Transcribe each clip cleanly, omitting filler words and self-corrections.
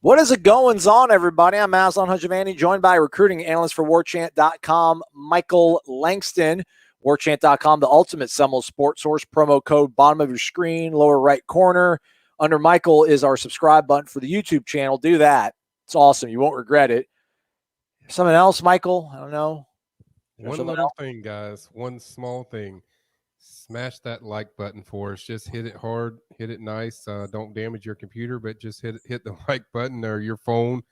What is it goings on, everybody? I'm Aslan Hajavani, joined by recruiting analyst for Warchant.com, Michael Langston. Warchant.com, the ultimate Seminoles sports source. Promo code bottom of your screen, lower right corner. Under Michael is our subscribe button for the YouTube channel. Do that. It's awesome. You won't regret it. Something else, Michael? I don't know. One little thing, guys. One small thing. Smash that like button for us. Just hit it hard, hit it nice. Don't damage your computer, but just hit the like button or your phone.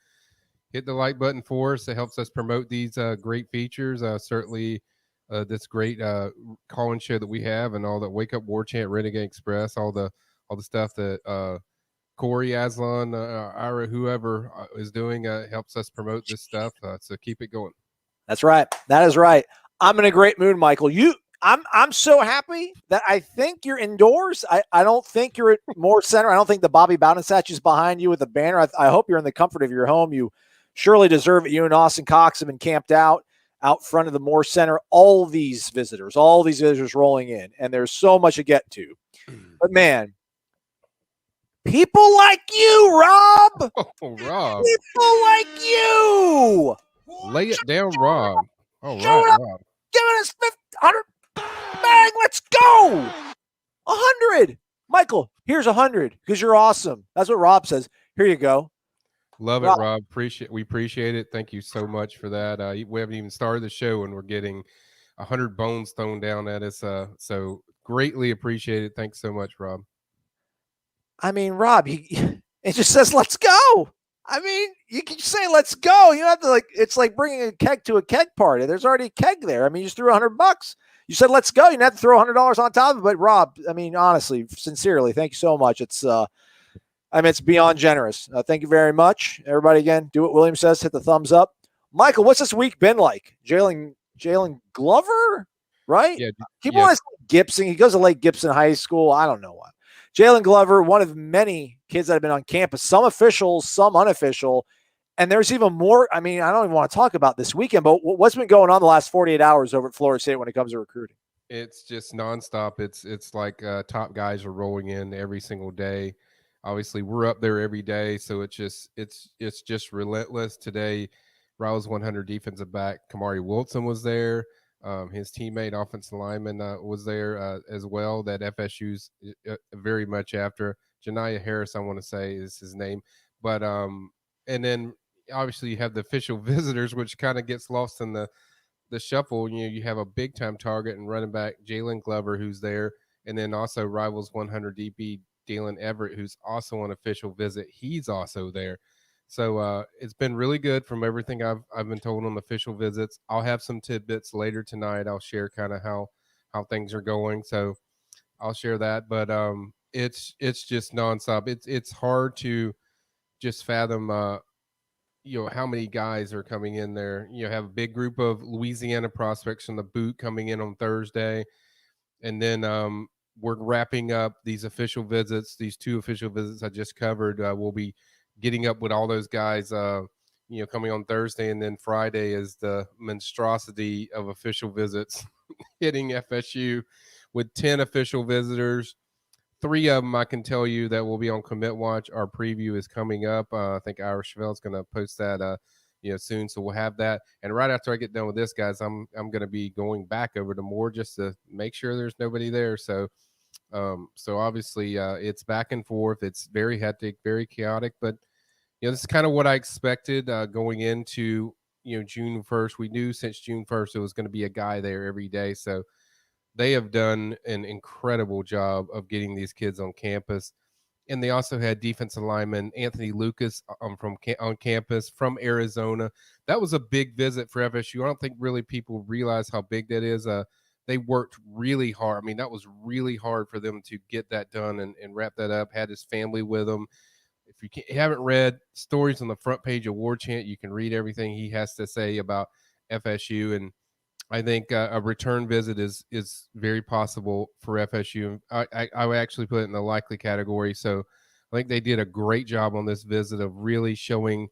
Hit the like button for us. It helps us promote these great features. Certainly, this great call-in show that we have, and all that Wake Up War Chant, Renegade Express, all the stuff that Corey, Aslan, Ira, whoever is doing helps us promote this stuff. So keep it going. That's right. That is right. I'm in a great mood, Michael. I'm so happy that I think you're indoors. I don't think you're at Moore Center. I don't think the Bobby Bowden statue is behind you with a banner. I hope you're in the comfort of your home. You surely deserve it. You and Austin Cox have been camped out front of the Moore Center. All these visitors rolling in, and there's so much to get to. But, man, people like you, Rob. Oh, Rob. People like you. Lay it down, Rob. All right, Rob. Give us 100. Bang, let's go. 100. Michael, here's 100 because you're awesome. That's what Rob says. Here you go. Love it, Rob. We appreciate it. Thank you so much for that. We haven't even started the show, and we're getting 100 bones thrown down at us. So greatly appreciate it. Thanks so much, Rob. I mean, Rob, it just says, let's go. I mean, you can say, let's go. You don't have to, it's like bringing a keg to a keg party. There's already a keg there. I mean, you just threw $100. You said, let's go. You didn't have to throw $100 on top of it. But Rob, I mean, honestly, sincerely, thank you so much. It's beyond generous. Thank you very much. Everybody, again, do what William says. Hit the thumbs up. Michael, what's this week been like? Jalen Glover, right? Yeah. People want to say Gibson. He goes to Lake Gibson High School. I don't know what. Jalen Glover, one of many kids that have been on campus, some official, some unofficial. And there's even more. I mean, I don't even want to talk about this weekend, but what's been going on the last 48 hours over at Florida State when it comes to recruiting? It's just nonstop. It's like top guys are rolling in every single day. Obviously, we're up there every day, so it's just relentless. Today, Riles 100 defensive back Kamari Wilson was there. His teammate, offensive lineman, was there as well. That FSU's very much after. Janiah Harris, I want to say, is his name. But and then obviously you have the official visitors, which kind of gets lost in the shuffle. You have a big time target and running back Jalen Glover, who's there, and then also Rivals 100 DB Dalen Everett, who's also on official visit. He's also there. So it's been really good from everything I've been told on official visits. I'll have some tidbits later tonight. I'll share kind of how things are going. So I'll share that. But it's just nonstop. It's hard to just fathom how many guys are coming in there. Have a big group of Louisiana prospects from the boot coming in on Thursday, and then we're wrapping up these official visits. These 2 official visits I just covered. We'll be getting up with all those guys, coming on Thursday, and then Friday is the monstrosity of official visits hitting FSU with 10 official visitors. 3 of them I can tell you that will be on Commit Watch. Our preview is coming up. I think Ira Chevelle is going to post that, soon. So we'll have that. And right after I get done with this, guys, I'm going to be going back over to Moore just to make sure there's nobody there. So obviously it's back and forth. It's very hectic, very chaotic, but this is kind of what I expected going into June 1st. We knew since June 1st it was going to be a guy there every day. So they have done an incredible job of getting these kids on campus. And they also had defensive lineman Anthony Lucas on campus from Arizona. That was a big visit for FSU. I don't think really people realize how big that is. They worked really hard. I mean, that was really hard for them to get that done and wrap that up. Had his family with him. If you haven't read stories on the front page of Warchant, you can read everything he has to say about FSU. And I think a return visit is very possible for FSU. I would actually put it in the likely category. So I think they did a great job on this visit of really showing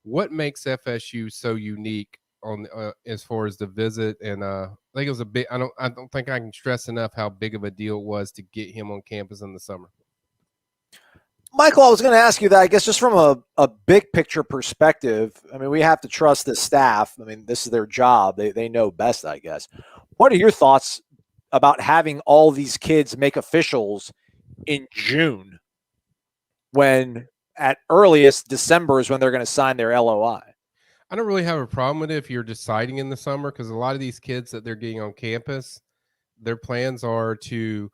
what makes FSU so unique on as far as the visit. And I think it was a big. I don't think I can stress enough how big of a deal it was to get him on campus in the summer. Michael, I was going to ask you that, I guess, just from a big picture perspective. I mean, we have to trust the staff. I mean, this is their job. They know best, I guess. What are your thoughts about having all these kids make officials in June when at earliest December is when they're going to sign their LOI? I don't really have a problem with it if you're deciding in the summer, because a lot of these kids that they're getting on campus, their plans are to,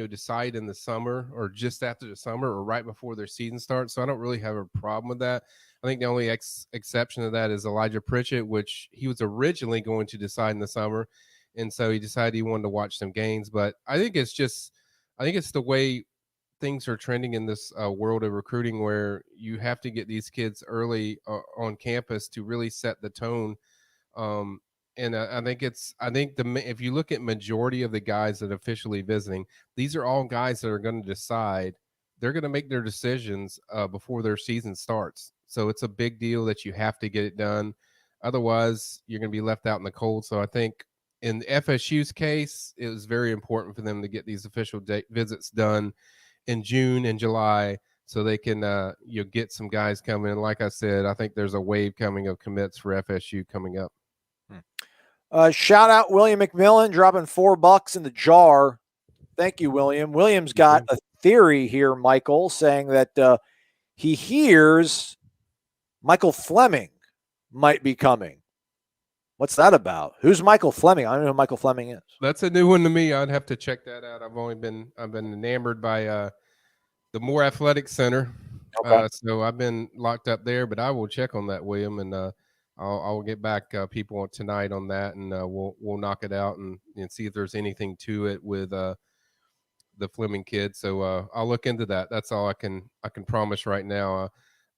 decide in the summer or just after the summer or right before their season starts. So I don't really have a problem with that. I think the only exception to that is Elijah Pritchett, which he was originally going to decide in the summer. And so he decided he wanted to watch some games. But I think it's the way things are trending in this world of recruiting, where you have to get these kids early on campus to really set the tone. And I think if you look at majority of the guys that are officially visiting, these are all guys that are going to decide. They're going to make their decisions before their season starts. So it's a big deal that you have to get it done. Otherwise, you're going to be left out in the cold. So I think in FSU's case, it was very important for them to get these official visits done in June and July, so they can get some guys coming. And like I said, I think there's a wave coming of commits for FSU coming up. Shout out William McMillan dropping $4 in the jar. Thank you, William. William's got a theory here, Michael, saying that he hears Michael Fleming might be coming. What's that about? Who's Michael Fleming? I don't know who Michael Fleming is. That's a new one to me. I'd have to check that out. I've been enamored by the Moore Athletic Center. Okay. So I've been locked up there, but I will check on that, William, and I'll get back people tonight on that, and we'll knock it out and see if there's anything to it with the Fleming kid. So I'll look into that. That's all I can promise right now.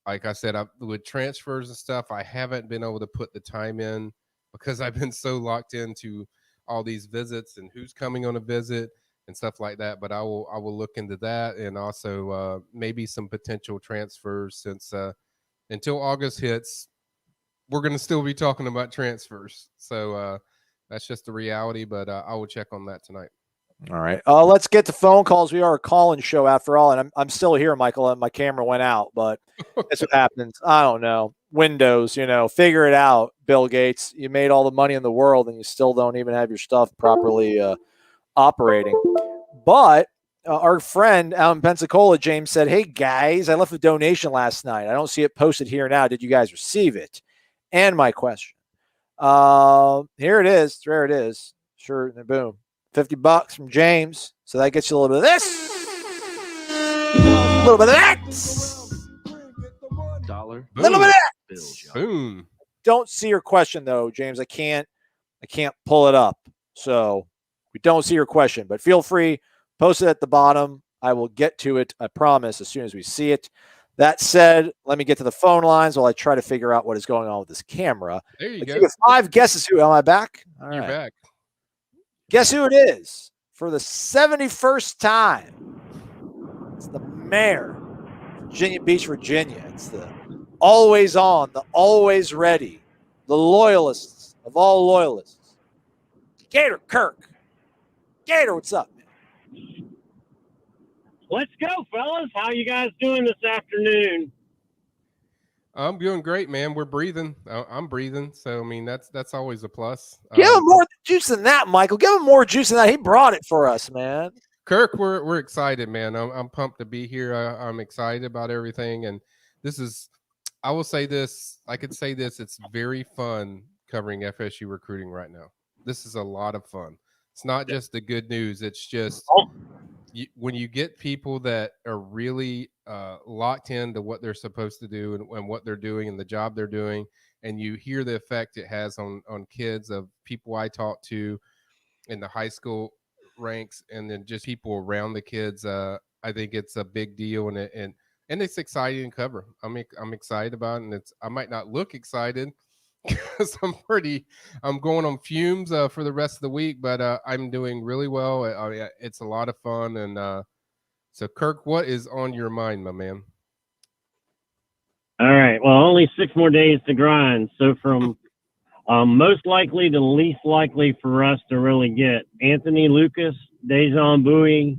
Like I said, with transfers and stuff, I haven't been able to put the time in because I've been so locked into all these visits and who's coming on a visit and stuff like that. But I will look into that, and also maybe some potential transfers, since until August hits, we're going to still be talking about transfers. So that's just the reality, but I will check on that tonight. All right. Let's get to phone calls. We are a call-in show after all, and I'm still here, Michael, and my camera went out, but that's what happens. I don't know. Windows, figure it out, Bill Gates. You made all the money in the world, and you still don't even have your stuff properly operating. But our friend out in Pensacola, James, said, "Hey, guys, I left a donation last night. I don't see it posted here now. Did you guys receive it?" And my question. Here it is. There it is. Sure, boom. $50 from James. So that gets you a little bit of this. A little bit of that. $1. A little bit of that. Boom. Don't see your question though, James. I can't pull it up. So we don't see your question, but feel free, post it at the bottom. I will get to it, I promise, as soon as we see it. That said, let me get to the phone lines while I try to figure out what is going on with this camera. There you Let's go. give it 5 guesses. Who am I back? All You're right. back. Guess who it is for the 71st time? It's the mayor, Virginia Beach, Virginia. It's the always on, the always ready, the loyalists of all loyalists. Gator Kirk. Gator, what's up, man? Let's go, fellas. How you guys doing this afternoon? I'm doing great, man. We're breathing. I'm breathing. So, I mean, that's always a plus. Give him more juice than that, Michael. Give him more juice than that. He brought it for us, man. Kirk, we're excited, man. I'm pumped to be here. I'm excited about everything. And I will say this. I could say this. It's very fun covering FSU recruiting right now. This is a lot of fun. It's not just the good news. It's just when you get people that are really locked into what they're supposed to do and what they're doing and the job they're doing, and you hear the effect it has on kids of people I talk to in the high school ranks, and then just people around the kids. I think it's a big deal, and it's exciting to cover. I'm excited about it, and I might not look excited because I'm going on fumes for the rest of the week, but I'm doing really well. It's a lot of fun. And so Kirk, what is on your mind, my man? All right. Well, only 6 more days to grind. So from most likely to least likely for us to really get Anthony Lucas, Dejon Bowie,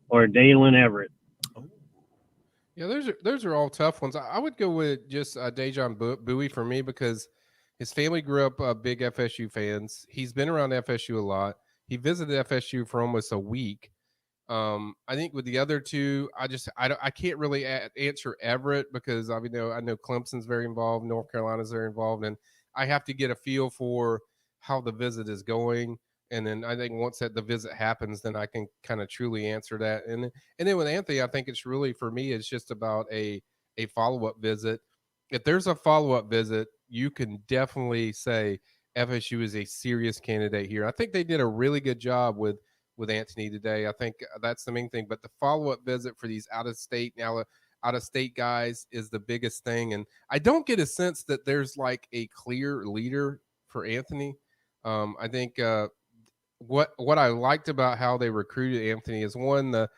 or Dalen Everett. Yeah, those are all tough ones. I would go with just Dejon Bowie for me because his family grew up big FSU fans. He's been around FSU a lot. He visited FSU for almost a week. I think with the other two, I can't really answer Everett because I know Clemson's very involved, North Carolina's very involved, and I have to get a feel for how the visit is going. And then I think once the visit happens, then I can kind of truly answer that. And then with Anthony, I think it's really for me, it's just about a follow up visit. If there's a follow up visit, you can definitely say FSU is a serious candidate here. I think they did a really good job with Anthony today. I think that's the main thing. But the follow up visit for these out of state guys is the biggest thing. And I don't get a sense that there's like a clear leader for Anthony. I think what I liked about how they recruited Anthony is one, the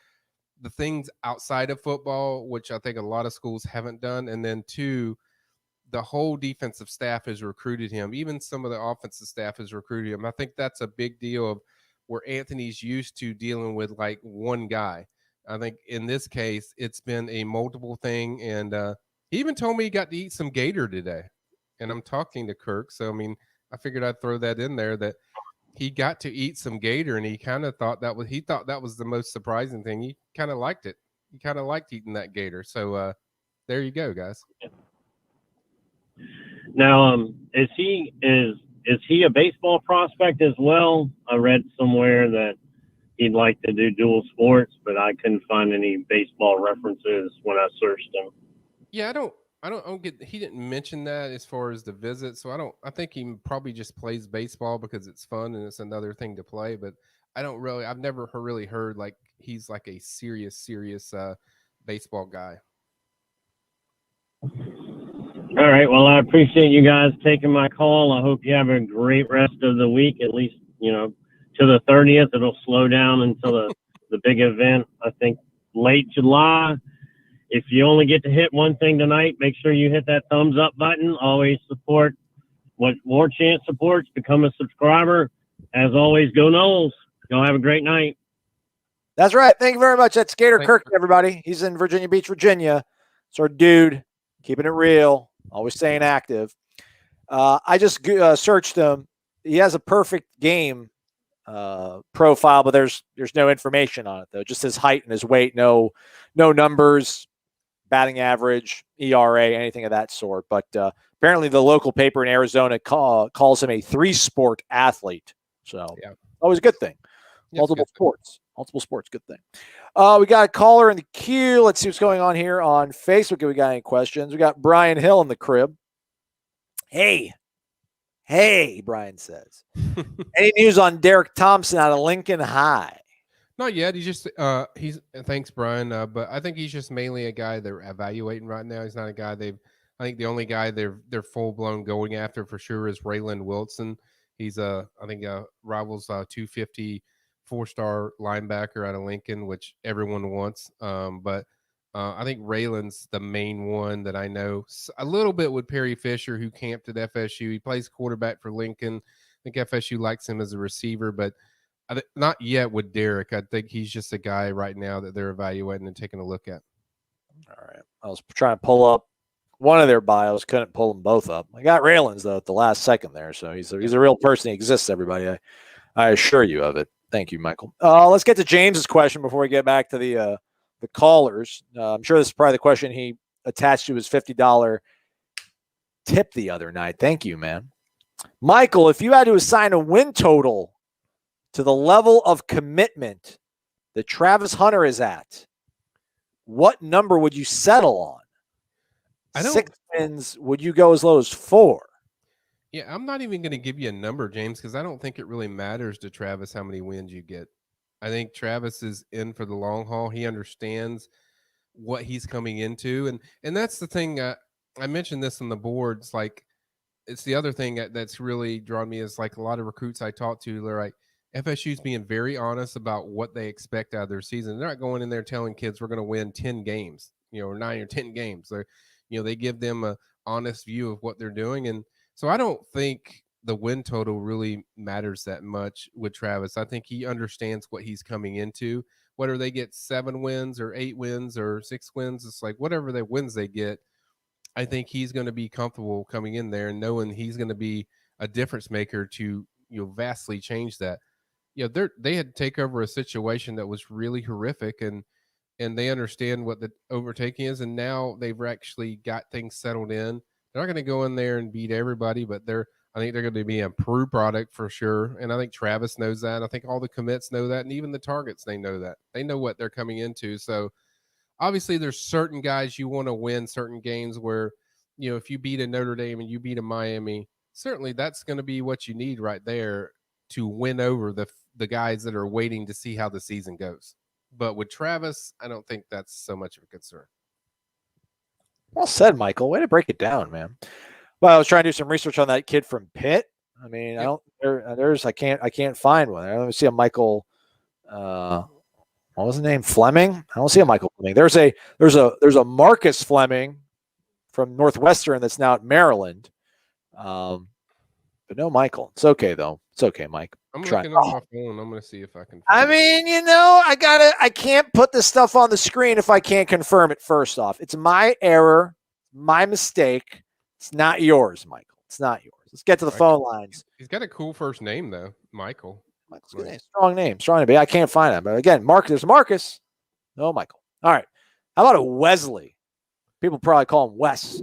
things outside of football, which I think a lot of schools haven't done, and then two, the whole defensive staff has recruited him. Even some of the offensive staff has recruited him. I think that's a big deal of where Anthony's used to dealing with like one guy. I think in this case, it's been a multiple thing. And he even told me he got to eat some gator today. And I'm talking to Kirk. So, I mean, I figured I'd throw that in there that he got to eat some gator and he kind of thought he thought that was the most surprising thing. He kind of liked it. He kind of liked eating that gator. So there you go, guys. Now, is he a baseball prospect as well? I read somewhere that he'd like to do dual sports, but I couldn't find any baseball references when I searched him. Yeah, I don't get. He didn't mention that as far as the visit, so I think he probably just plays baseball because it's fun and it's another thing to play. But I've never really heard like he's like a serious baseball guy. All right. Well, I appreciate you guys taking my call. I hope you have a great rest of the week. At least, to the 30th, it'll slow down until the big event. I think late July. If you only get to hit one thing tonight, make sure you hit that thumbs up button. Always support what Warchant supports. Become a subscriber. As always, go Noles. Y'all have a great night. That's right. Thank you very much. That's Gator Thanks. Kirk, everybody. He's in Virginia Beach, Virginia. It's our dude, keeping it real, always staying active. I just searched him. He has a perfect game profile, but there's no information on it though. Just his height and his weight. No numbers, batting average, ERA, anything of that sort. But apparently, the local paper in Arizona calls him a 3-sport athlete. So always a good thing. Multiple sports, good thing. We got a caller in the queue. Let's see what's going on here on Facebook. If we got any questions, we got Brian Hill in the crib. Hey, Brian says. Any news on Derek Thompson out of Lincoln High? Not yet. He's just thanks, Brian. But I think he's just mainly a guy they're evaluating right now. He's not a guy I think the only guy they're full blown going after for sure is Raylan Wilson. He's I think Rivals 250 4-star linebacker out of Lincoln, which everyone wants. But I think Raylan's the main one that I know. A little bit with Perry Fisher, who camped at FSU. He plays quarterback for Lincoln. I think FSU likes him as a receiver, but not yet with Derek. I think he's just a guy right now that they're evaluating and taking a look at. All right. I was trying to pull up one of their bios, couldn't pull them both up. I got Raylan's, though, at the last second there. So he's a real person. He exists, everybody. I assure you of it. Thank you, Michael. Let's get to James's question before we get back to the callers. I'm sure this is probably the question he attached to his $50 tip the other night. Thank you, man. Michael, if you had to assign a win total to the level of commitment that Travis Hunter is at, what number would you settle on? 6 wins, would you go as low as 4? Yeah, I'm not even going to give you a number, James, because I don't think it really matters to Travis how many wins you get. I think Travis is in for the long haul. He understands what he's coming into. And that's the thing. I mentioned this on the boards. Like, it's the other thing that's really drawn me is like a lot of recruits I talk to, they're like, FSU's being very honest about what they expect out of their season. They're not going in there telling kids we're going to win 10 games, or 9 or 10 games. They give them a honest view of what they're doing. And so I don't think the win total really matters that much with Travis. I think he understands what he's coming into. whether they get 7 wins or 8 wins or 6 wins. It's like whatever the wins they get, I think he's going to be comfortable coming in there and knowing he's going to be a difference maker to vastly change that. They had to take over a situation that was really horrific, and they understand what the overtaking is, and now they've actually got things settled in. They're not going to go in there and beat everybody, but I think they're going to be an improved product for sure. And I think Travis knows that. I think all the commits know that, and even the targets, they know that. They know what they're coming into. So obviously there's certain guys you want to win certain games where, if you beat a Notre Dame and you beat a Miami, certainly that's going to be what you need right there to win over the guys that are waiting to see how the season goes. But with Travis, I don't think that's so much of a concern. Well said, Michael. Way to break it down, man. Well, I was trying to do some research on that kid from Pitt. I mean, I can't find one. I don't see a Michael. What was the name? Fleming. I don't see a Michael Fleming. There's a Marcus Fleming from Northwestern that's now at Maryland. But no Michael. It's okay though. It's okay, Mike. I'm looking on my phone. I'm going to see if I can. I mean, I can't put this stuff on the screen if I can't confirm it first off. It's my error, my mistake. It's not yours, Michael. It's not yours. Let's get to the phone lines. He's got a cool first name though, Michael. Michael's good name. Strong name. But I can't find him. But again, there's Marcus. No Michael. All right. How about a Wesley? People probably call him Wes.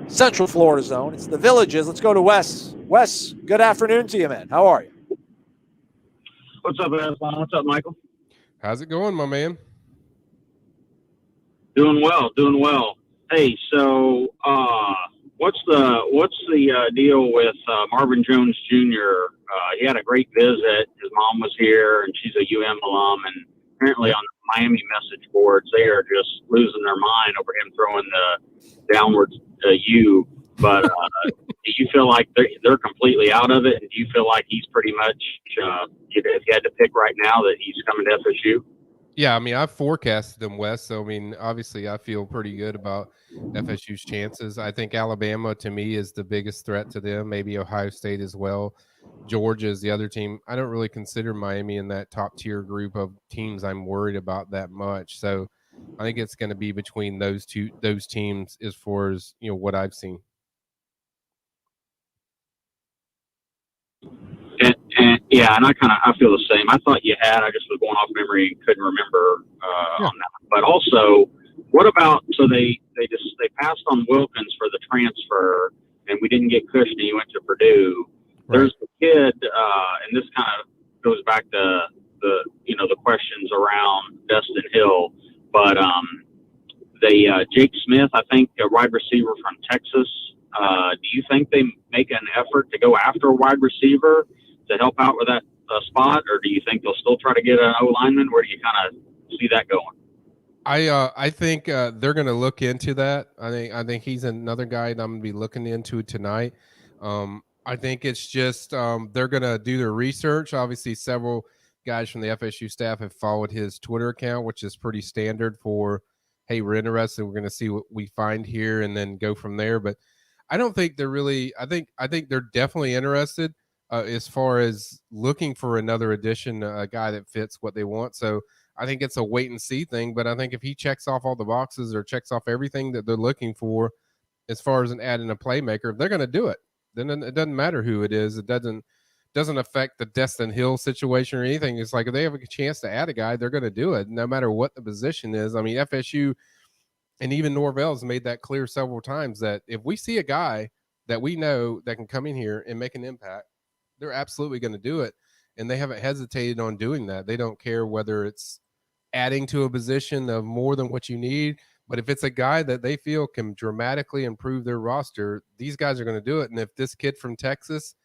Central Florida zone. It's the Villages. Let's go to Wes. Wes, good afternoon to you, man. How are you? What's up, Aslan? What's up, Michael? How's it going, my man? Doing well. Hey, so what's the deal with Marvin Jones Jr.? He had a great visit. His mom was here, and she's a UM alum, and apparently on the Miami message boards, they are just losing their mind over him throwing the downward U. But do you feel like they're completely out of it? And do you feel like he's pretty much, if you had to pick right now, that he's coming to FSU? Yeah, I mean, I've forecasted them, Wes. So, I mean, obviously, I feel pretty good about FSU's chances. I think Alabama, to me, is the biggest threat to them, maybe Ohio State as well. Georgia is the other team. I don't really consider Miami in that top-tier group of teams I'm worried about that much. So, I think it's going to be between those teams as far as, what I've seen. And I feel the same. I thought you had. I just was going off memory and couldn't remember on that. But also, what about? So they passed on Wilkins for the transfer, and we didn't get Cushnie. He went to Purdue. Right. There's the kid, and this kind of goes back to the questions around Dustin Hill. But Jake Smith, I think, a wide receiver from Texas. Do you think they make an effort to go after a wide receiver to help out with that spot, or do you think they'll still try to get an O-lineman? Where do you kind of see that going? I think they're going to look into that. I think he's another guy that I'm going to be looking into tonight. I think it's just they're going to do their research. Obviously, several guys from the FSU staff have followed his Twitter account, which is pretty standard for, hey, we're interested. We're going to see what we find here and then go from there. But I don't think they're really – I think they're definitely interested as far as looking for another addition, a guy that fits what they want. So I think it's a wait-and-see thing. But I think if he checks off all the boxes or checks off everything that they're looking for as far as adding a playmaker, they're going to do it. Then it doesn't matter who it is. It doesn't affect the Dustin Hill situation or anything. It's like if they have a chance to add a guy, they're going to do it no matter what the position is. I mean, FSU and even Norvell has made that clear several times that if we see a guy that we know that can come in here and make an impact, they're absolutely going to do it. And they haven't hesitated on doing that. They don't care whether it's adding to a position of more than what you need. But if it's a guy that they feel can dramatically improve their roster, these guys are going to do it. And if this kid from Texas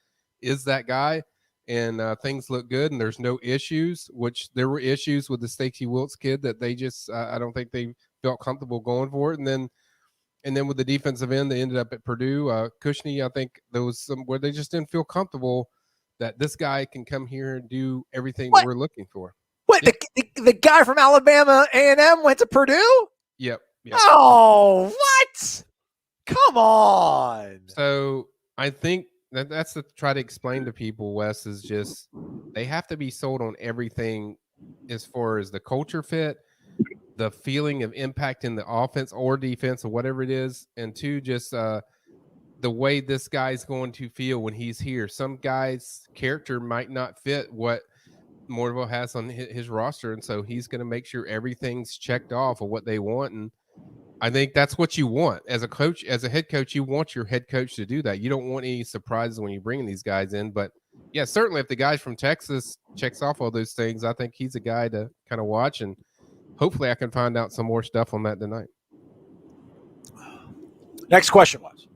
is that guy and things look good and there's no issues, which there were issues with the Stacey Wiltz kid that they just I don't think they felt comfortable going for it. And then with the defensive end, they ended up at Purdue. Cushnie, I think there was some where they just didn't feel comfortable that this guy can come here and do everything that we're looking for. What, the guy from Alabama A&M went to Purdue? Yep. Oh, what? Come on. So I think that's to try to explain to people, Wes, is just they have to be sold on everything as far as the culture fit, the feeling of impact in the offense or defense or whatever it is, and two, just the way this guy's going to feel when he's here. Some guys' character might not fit what Norvell has on his roster, and so he's going to make sure everything's checked off of what they want. And I think that's what you want as a coach, as a head coach. You want your head coach to do that. You don't want any surprises when you bring these guys in. But yeah, certainly if the guy from Texas checks off all those things, I think he's a guy to kind of watch, and hopefully I can find out some more stuff on that tonight. Next question was.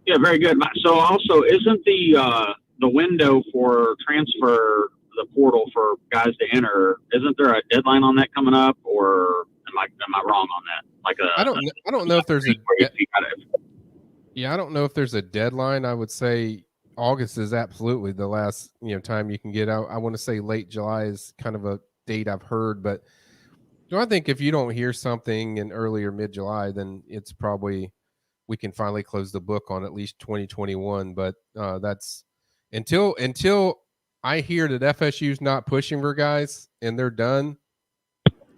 Yeah, very good. So also, isn't the window for transfer, the portal for guys to enter, isn't there a deadline on that coming up, or am I wrong on that? Like I don't know if there's I don't know if there's a deadline. I would say August is absolutely the last time you can get out. I want to say late July is kind of a date I've heard, but I think if you don't hear something in early or mid July, then it's probably we can finally close the book on at least 2021. But that's until I hear that FSU's not pushing for guys and they're done,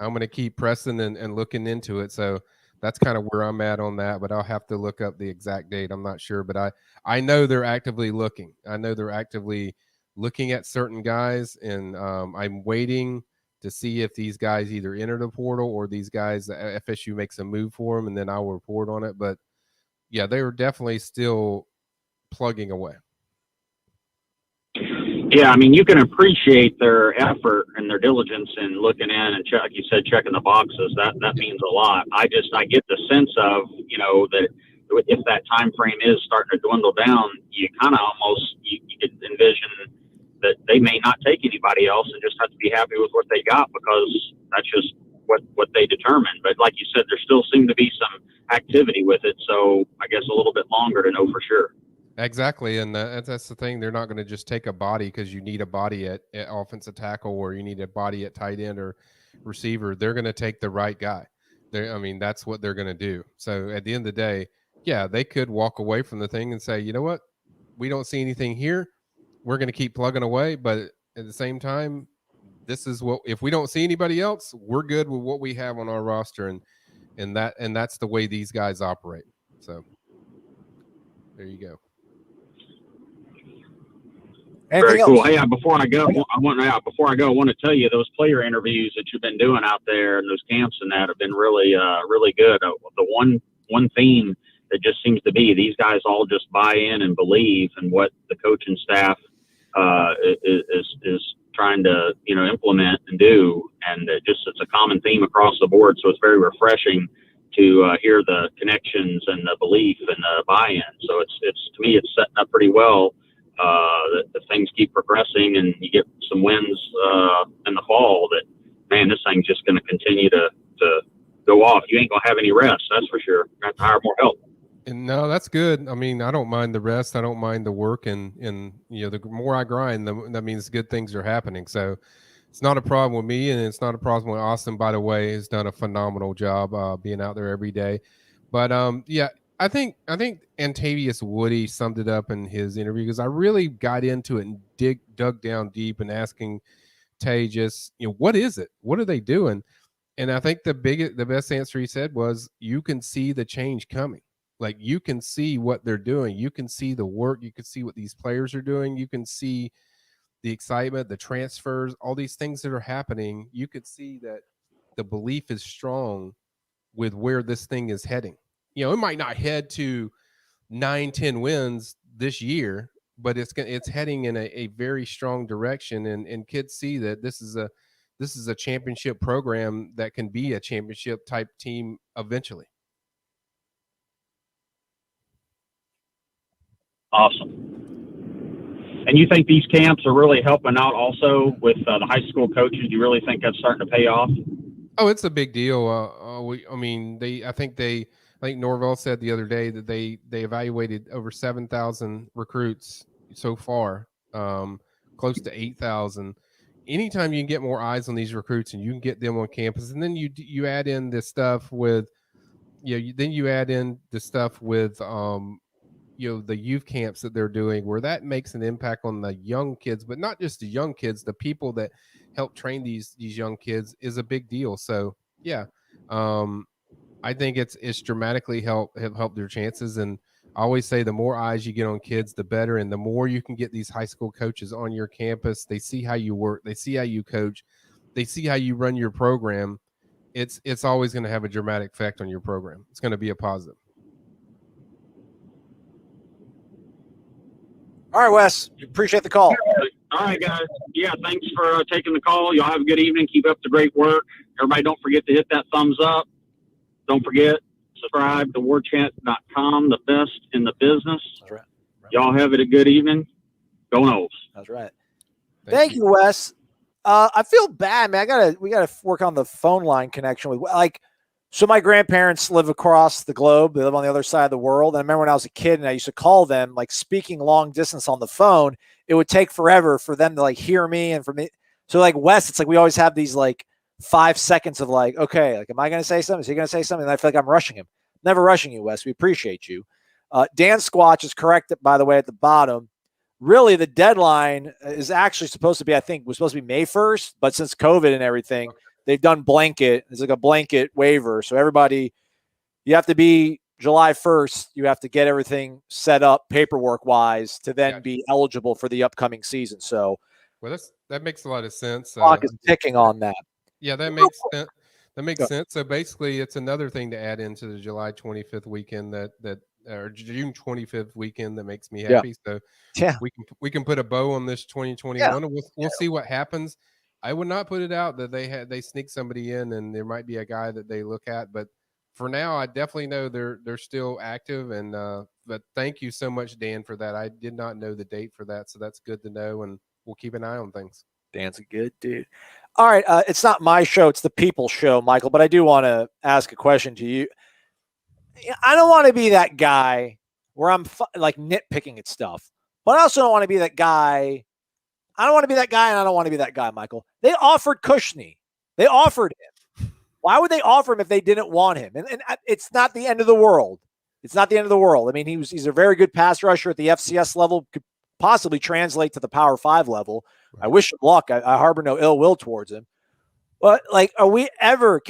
I'm going to keep pressing and looking into it. So that's kind of where I'm at on that, but I'll have to look up the exact date. I'm not sure, but I know they're actively looking. I know they're actively looking at certain guys, and I'm waiting to see if these guys either enter the portal or these guys, FSU makes a move for them, and then I'll report on it. But yeah, they were definitely still plugging away. Yeah, I mean, you can appreciate their effort and their diligence in looking in and, like you said, checking the boxes. That means a lot. I get the sense of, that if that time frame is starting to dwindle down, you kind of almost you could envision that they may not take anybody else and just have to be happy with what they got, because that's just what they determined. But like you said, there still seemed to be some activity with it, so I guess a little bit longer to know for sure. Exactly, and that's the thing. They're not going to just take a body because you need a body at offensive tackle or you need a body at tight end or receiver. They're going to take the right guy. That's what they're going to do. So at the end of the day, yeah, they could walk away from the thing and say, you know what, we don't see anything here. We're going to keep plugging away. But at the same time, this is what, if we don't see anybody else, we're good with what we have on our roster, and that's the way these guys operate. So there you go. Very cool. Hey, before I go, I want to tell you those player interviews that you've been doing out there and those camps and that have been really, really good. The one theme that just seems to be these guys all just buy in and believe in what the coaching staff is trying to implement and do, and it's a common theme across the board. So it's very refreshing to hear the connections and the belief and the buy-in. So it's to me it's setting up pretty well. That things keep progressing and you get some wins in the fall, that, man, this thing's just going to continue to go off. You ain't going to have any rest, that's for sure. You're going to have to hire more help. And no, that's good. I mean, I don't mind the rest. I don't mind the work. And the more I grind, that means good things are happening. So it's not a problem with me, and it's not a problem with Austin, by the way. Has done a phenomenal job being out there every day. But, yeah, I think Antavius Woody summed it up in his interview, because I really got into it and dug down deep and asking Tay just, what is it? What are they doing? And I think the best answer he said was, you can see the change coming. Like, you can see what they're doing. You can see the work. You can see what these players are doing. You can see the excitement, the transfers, all these things that are happening. You could see that the belief is strong with where this thing is heading. It might not head to 9-10 wins this year, but it's heading in a very strong direction, and kids see that this is a championship program that can be a championship type team eventually. Awesome. And you think these camps are really helping out also with the high school coaches? Do you really think that's starting to pay off? Oh, it's a big deal. I think Norvell said the other day that they evaluated over 7,000 recruits so far, close to 8,000. Anytime you can get more eyes on these recruits and you can get them on campus, and then you add in this stuff with, then you add in the stuff with the youth camps that they're doing, where that makes an impact on the young kids, but not just the young kids, the people that help train these young kids is a big deal. So yeah, I think it's dramatically helped their chances. And I always say the more eyes you get on kids, the better. And the more you can get these high school coaches on your campus, they see how you work, they see how you coach, they see how you run your program. It's always going to have a dramatic effect on your program. It's going to be a positive. All right, Wes, appreciate the call. All right, guys. Yeah, thanks for taking the call. Y'all have a good evening. Keep up the great work. Everybody, don't forget to hit that thumbs up. Don't forget, subscribe to warchant.com, the best in the business. That's right. Y'all have it a good evening. Go Noles. That's right. Thank you, Wes. I feel bad, man. We gotta work on the phone line connection with so my grandparents live across the globe. They live on the other side of the world. And I remember when I was a kid and I used to call them, speaking long distance on the phone, it would take forever for them to hear me and for me. So Wes, it's we always have these 5 seconds of okay, am I going to say something? Is he going to say something? And I feel like I'm rushing him. Never rushing you, Wes. We appreciate you. Dan Squatch is correct, by the way, at the bottom. Really, the deadline is actually supposed to be, was supposed to be May 1st, but since COVID and everything, they've done blanket. It's a blanket waiver. So everybody, you have to be July 1st. You have to get everything set up paperwork-wise to then be eligible for the upcoming season. So, well, that makes a lot of sense. Clock is ticking on that. Yeah, that makes sense. That makes sense. So basically, it's another thing to add into the July 25th weekend or June 25th weekend that makes me happy. So we can put a bow on this 2021, and we'll see what happens. I would not put it out that they sneak somebody in and there might be a guy that they look at, but for now, I definitely know they're still active. And but thank you so much, Dan, for that. I did not know the date for that, so that's good to know, and we'll keep an eye on things. Dan's a good dude. All right, it's not my show; it's the people's show, Michael. But I do want to ask a question to you. I don't want to be that guy where I'm nitpicking at stuff, but I also don't want to be that guy. I don't want to be that guy, and I don't want to be that guy, Michael. They offered Kushney. They offered him. Why would they offer him if they didn't want him? And it's not the end of the world. It's not the end of the world. I mean, he's a very good pass rusher at the FCS level, could possibly translate to the Power 5 level. Right. I wish him luck. I harbor no ill will towards him. But, can we ever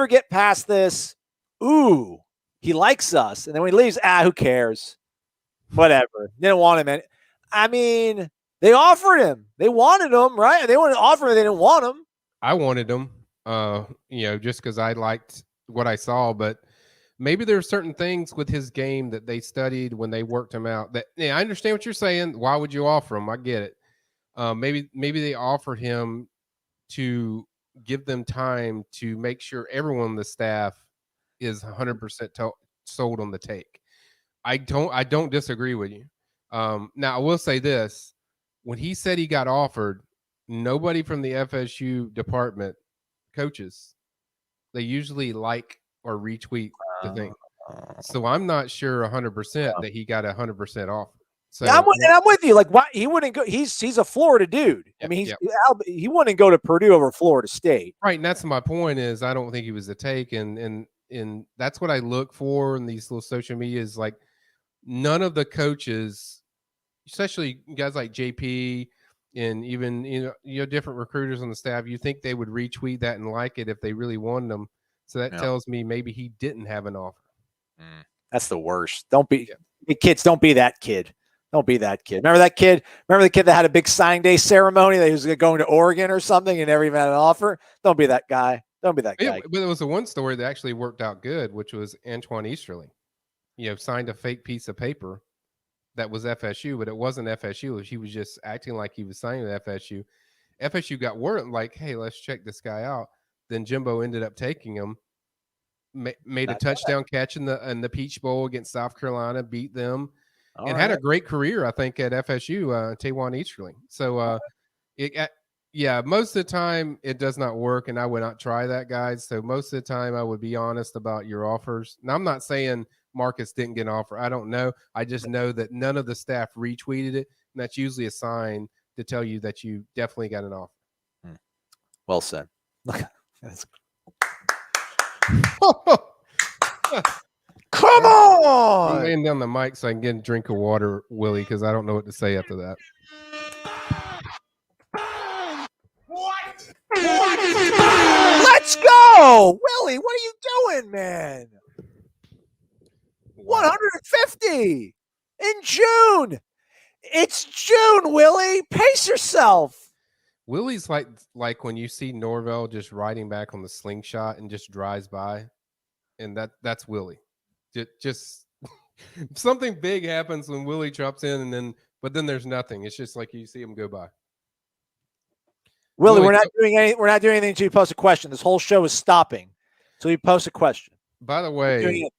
get past this? Ooh, he likes us. And then when he leaves, who cares? Whatever. They didn't want him. I mean, they offered him. They wanted him, right? They wanted to offer him. They didn't want him. I wanted him, just because I liked what I saw. But maybe there are certain things with his game that they studied when they worked him out. I understand what you're saying. Why would you offer him? I get it. Maybe they offered him to give them time to make sure everyone on the staff is 100% sold on the take. I don't disagree with you. Now, I will say this. When he said he got offered, nobody from the FSU department coaches, they usually like or retweet the thing. So I'm not sure 100% that he got 100% offer. So I'm with you. Why he wouldn't go? He's a Florida dude. I mean, he wouldn't go to Purdue over Florida State. Right, and that's my point. Is I don't think he was a take, and that's what I look for in these little social media. Is none of the coaches, especially guys like JP and even different recruiters on the staff, you think they would retweet that and like it if they really wanted them. So that tells me maybe he didn't have an offer. That's the worst. Kids, don't be that kid. Don't be that kid. Remember that kid? Remember the kid that had a big signing day ceremony that he was going to Oregon or something and never even had an offer? Don't be that guy. Don't be that guy. But there was one story that actually worked out good, which was Antoine Easterling. Signed a fake piece of paper that was FSU, but it wasn't FSU. He was just acting like he was signing with FSU. FSU got word hey, let's check this guy out. Then Jimbo ended up taking him, made a touchdown catch in the Peach Bowl against South Carolina, beat them, had a great career, I think, at FSU, Tawan Easterling. So, most of the time it does not work, and I would not try that, guys. So most of the time I would be honest about your offers. Now, I'm not saying Marcus didn't get an offer. I don't know. I just know that none of the staff retweeted it, and that's usually a sign to tell you that you definitely got an offer. Well said. Come I'm on. laying down the mic so I can get a drink of water, Willie, because I don't know what to say after that. Let's go. Willie, what are you doing, man? Wow. 150 in June. It's June, Willie. Pace yourself. Willie's like when you see Norvell just riding back on the slingshot and just drives by, and that's Willie. Just something big happens when Willie drops in, but then there's nothing. It's just like you see him go by. Willie, Willie, we're not doing anything until you post a question. This whole show is stopping until you post a question. By the way,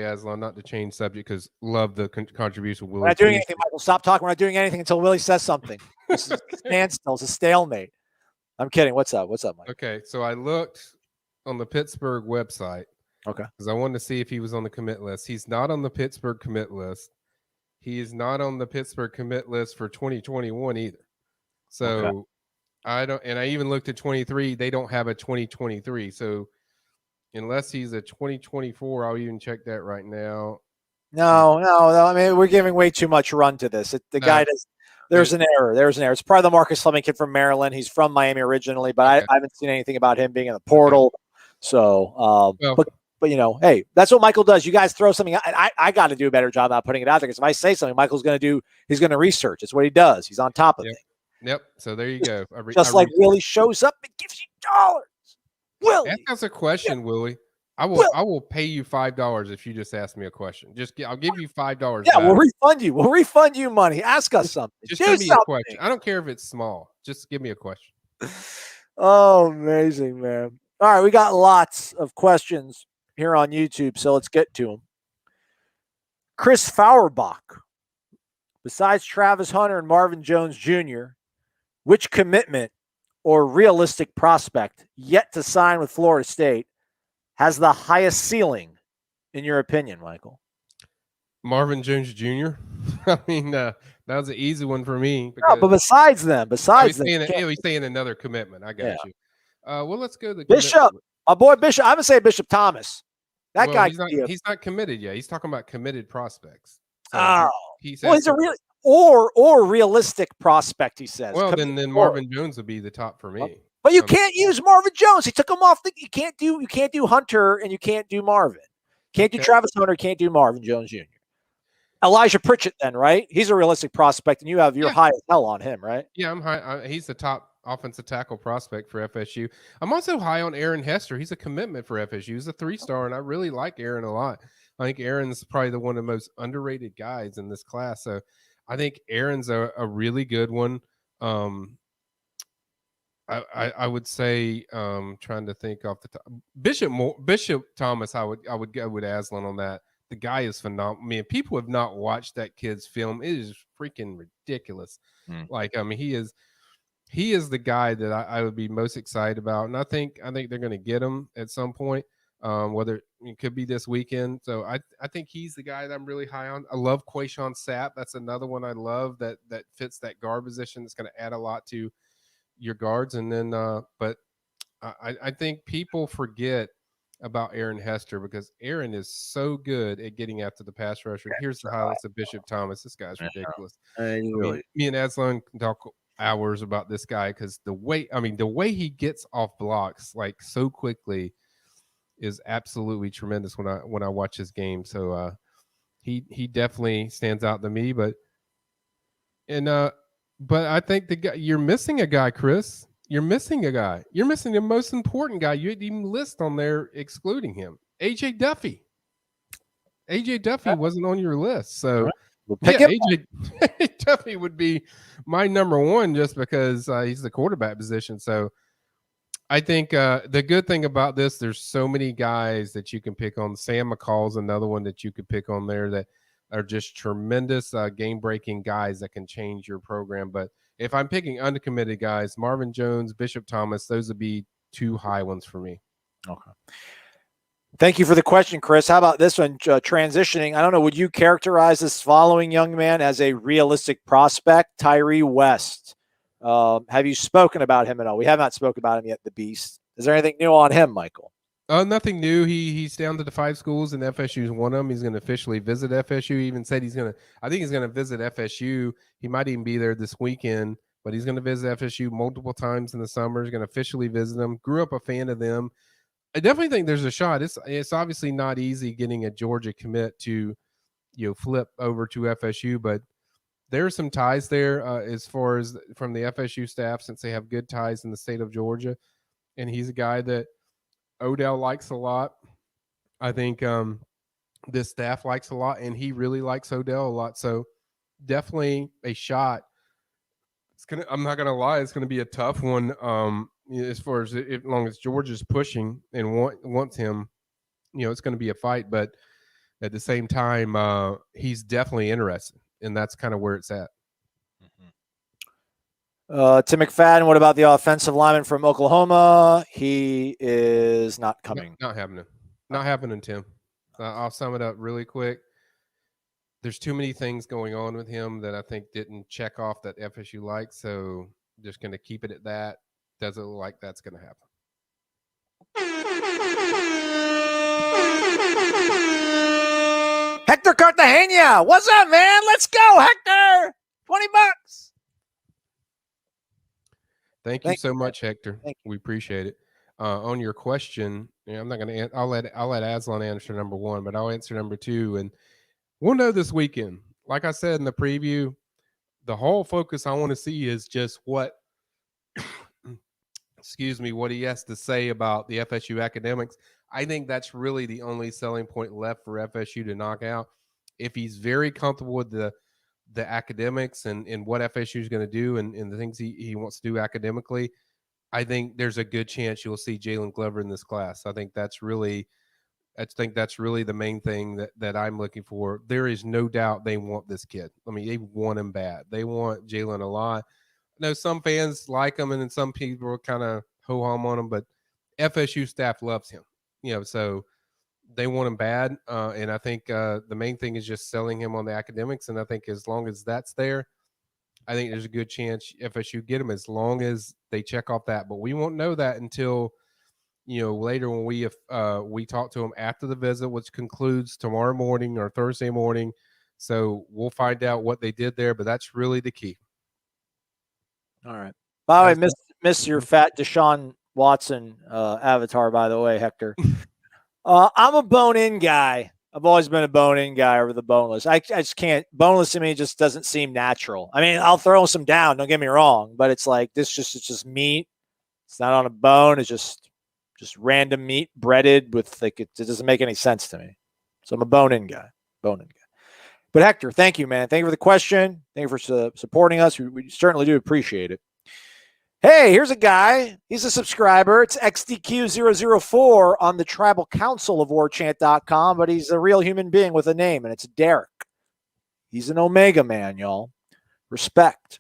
Aslan, not to change subject because love the contribution. Willie, we're not doing anything, Michael. Stop talking. We're not doing anything until Willie says something. This is a standstill. It's a stalemate. I'm kidding. What's up? What's up, Mike? Okay, so I looked on the Pittsburgh website. Okay. Because I wanted to see if he was on the commit list. He's not on the Pittsburgh commit list. He is not on the Pittsburgh commit list for 2021 either. So I don't, and I even looked at 23. They don't have a 2023. So unless he's a 2024, I'll even check that right now. No. I mean, we're giving way too much run to this. Guy does. There's an error. It's probably the Marcus Fleming kid from Maryland. He's from Miami originally, but I haven't seen anything about him being in the portal. Okay. So, but you know, hey, that's what Michael does. You guys throw something. I got to do a better job not putting it out there because if I say something, Michael's going to research. It's what he does. He's on top of it. Yep. So there you go. Just like Willie shows up and gives you dollars. Willie, ask us a question, Willie. I will pay you $5 if you just ask me a question. I'll give you $5. Yeah, we'll refund you. We'll refund you money. Ask us something. Just give me a question. I don't care if it's small. Just give me a question. Oh, amazing, man. All right, we got lots of questions here on YouTube, so let's get to them. Chris Fauerbach, besides Travis Hunter and Marvin Jones Jr., which commitment or realistic prospect yet to sign with Florida State has the highest ceiling, in your opinion, Michael? Marvin Jones Jr. I mean, that was an easy one for me. No, but besides them, he's saying another commitment. I got you. Well, let's go to the Bishop. Commitment. My boy Bishop. I would say Bishop Thomas. That guy. He's not committed yet. He's talking about committed prospects. So he's a real or realistic prospect. He says. Well, then Marvin Jones would be the top for me. But you can't use Marvin Jones. He took him off. You can't do Hunter and you can't do Marvin. Can't do Travis Hunter. Can't do Marvin Jones Jr. Elijah Pritchett, then, right? He's a realistic prospect, and you have your high as hell on him, right? Yeah, I'm high. He's the top offensive tackle prospect for FSU. I'm also high on Aaron Hester. He's a commitment for FSU. He's a 3-star, and I really like Aaron a lot. I think Aaron's probably one of the most underrated guys in this class. So I think Aaron's a really good one. I would say trying to think off the top. Bishop Thomas, I would go with Aslan on that. The guy is phenomenal. I mean, people have not watched that kid's film. It is freaking ridiculous. Like, I mean, he is the guy that I would be most excited about. And I think they're going to get him at some point, whether it could be this weekend. So I think he's the guy that I'm really high on. I love Quayshawn Sapp. That's another one I love that fits that guard position. That's going to add a lot to your guards. And then, but I think people forget about Aaron Hester because Aaron is so good at getting after the pass rusher. Here's the highlights of Bishop Thomas. This guy's ridiculous. Me and Aslan can talk hours about this guy because the way he gets off blocks like so quickly is absolutely tremendous when I watch his game. So he definitely stands out to me. But I think the guy you're missing a guy, Chris. You're missing a guy. You're missing the most important guy. You didn't even list on there excluding him. AJ Duffy. AJ Duffy wasn't on your list. So AJ Duffy would be my number one just because he's the quarterback position. So I think the good thing about this, there's so many guys that you can pick on. Sam McCall's another one that you could pick on there that are just tremendous game-breaking guys that can change your program. But if I'm picking uncommitted guys, Marvin Jones, Bishop Thomas, those would be two high ones for me. Okay. Thank you for the question, Chris. How about this one, transitioning? I don't know, would you characterize this following young man as a realistic prospect? Tyree West. Have you spoken about him at all? We have not spoken about him yet, the Beast. Is there anything new on him, Michael? Nothing new. He's down to the 5 schools, and FSU's one of them. He's going to officially visit FSU. He even said I think he's going to visit FSU. He might even be there this weekend, but he's going to visit FSU multiple times in the summer. He's going to officially visit them. Grew up a fan of them. I definitely think there's a shot. It's obviously not easy getting a Georgia commit to, flip over to FSU, but there are some ties there as far as from the FSU staff, since they have good ties in the state of Georgia, and he's a guy that Odell likes a lot. I think this staff likes a lot, and he really likes Odell a lot. So definitely a shot. I'm not gonna lie, it's gonna be a tough one. As far as long as Georgia's pushing and wants him, it's gonna be a fight. But at the same time, he's definitely interested, and that's kind of where it's at. Tim McFadden, what about the offensive lineman from Oklahoma? He is not coming. Not happening. Not happening, Tim. I'll sum it up really quick. There's too many things going on with him that I think didn't check off that FSU likes, so just going to keep it at that. Doesn't look like that's going to happen. Hector Cartagena, what's up, man? Let's go, Hector. $20. Thank you so much, Hector. We appreciate it. On your question, I'm not going to. I'll let Aslan answer number 1, but I'll answer number 2, and we'll know this weekend. Like I said in the preview, the whole focus I want to see is just what, what he has to say about the FSU academics. I think that's really the only selling point left for FSU to knock out. If he's very comfortable with the academics and what FSU is going to do and the things he wants to do academically, I think there's a good chance you'll see Jalen Glover in this class. I think that's really the main thing that I'm looking for. There is no doubt they want this kid. I mean, they want him bad. They want Jalen a lot. I know some fans like him, and then some people are kind of ho-hum on him, but FSU staff loves him. So they want him bad, and I think the main thing is just selling him on the academics, and I think as long as that's there, I think there's a good chance FSU get him as long as they check off that. But we won't know that until later when we talk to him after the visit, which concludes tomorrow morning or Thursday morning. So we'll find out what they did there, but that's really the key. All right. By the way, miss your fat Deshaun Watson avatar, by the way, Hector. I'm a bone-in guy. I've always been a bone-in guy over the boneless. I just can't. Boneless to me just doesn't seem natural. I mean, I'll throw some down. Don't get me wrong, but it's like it's just meat. It's not on a bone. It's just random meat breaded with it doesn't make any sense to me. So I'm a bone-in guy. But Hector, thank you, man. Thank you for the question. Thank you for supporting us. We certainly do appreciate it. Hey, here's a guy. He's a subscriber. It's XDQ004 on the tribal council of Warchant.com, but he's a real human being with a name, and it's Derek. He's an Omega man, y'all. Respect.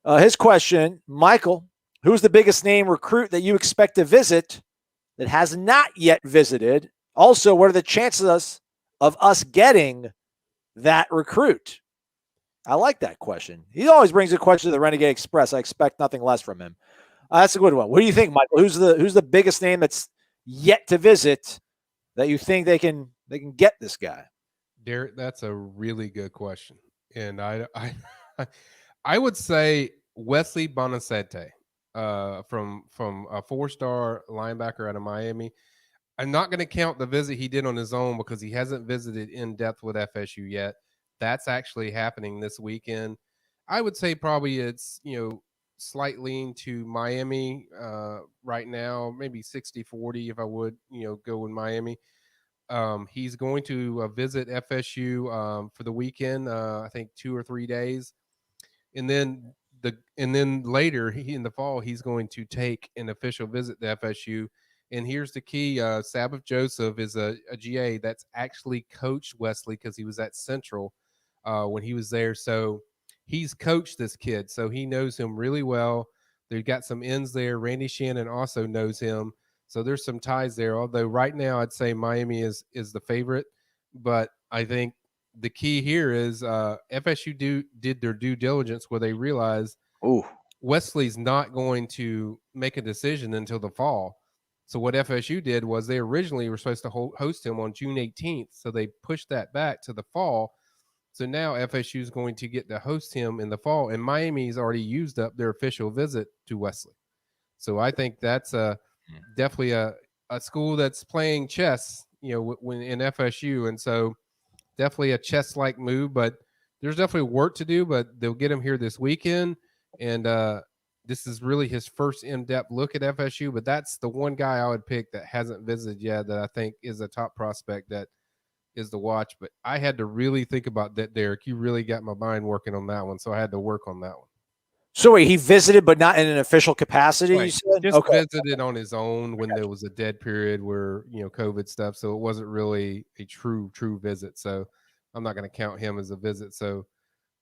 His question, Michael, who's the biggest name recruit that you expect to visit that has not yet visited? Also, what are the chances of us getting that recruit? I like that question. He always brings a question to the Renegade Express. I expect nothing less from him. That's a good one. What do you think, Michael? Who's the biggest name that's yet to visit that you think they can get this guy? Derek, that's a really good question, and I would say Wesley Bonacete from a 4-star linebacker out of Miami. I'm not going to count the visit he did on his own because he hasn't visited in depth with FSU yet. That's actually happening this weekend. I would say probably it's, slight lean to Miami right now, maybe 60-40 if I would, go in Miami. He's going to visit FSU for the weekend, I think 2 or 3 days. And then later in the fall, he's going to take an official visit to FSU. And here's the key. Sabbath Joseph is a GA that's actually coached Wesley because he was at Central when he was there. So he's coached this kid. So he knows him really well. They've got some ends there. Randy Shannon also knows him. So there's some ties there. Although right now I'd say Miami is the favorite. But I think the key here is FSU did their due diligence where they realized Wesley's not going to make a decision until the fall. So what FSU did was they originally were supposed to host him on June 18th. So they pushed that back to the fall. So now FSU is going to get to host him in the fall, and Miami's already used up their official visit to Wesley. So I think that's definitely a school that's playing chess, when in FSU. And so definitely a chess-like move, but there's definitely work to do, but they'll get him here this weekend. And this is really his first in-depth look at FSU, but that's the one guy I would pick that hasn't visited yet that I think is a top prospect that is to watch. But I had to really think about that, Derek. You really got my mind working on that one, so I had to work on that one. So wait, he visited, but not in an official capacity. Right. You said? Just Okay. visited on his own when there was a dead period where COVID stuff. So it wasn't really a true visit. So I'm not going to count him as a visit. So,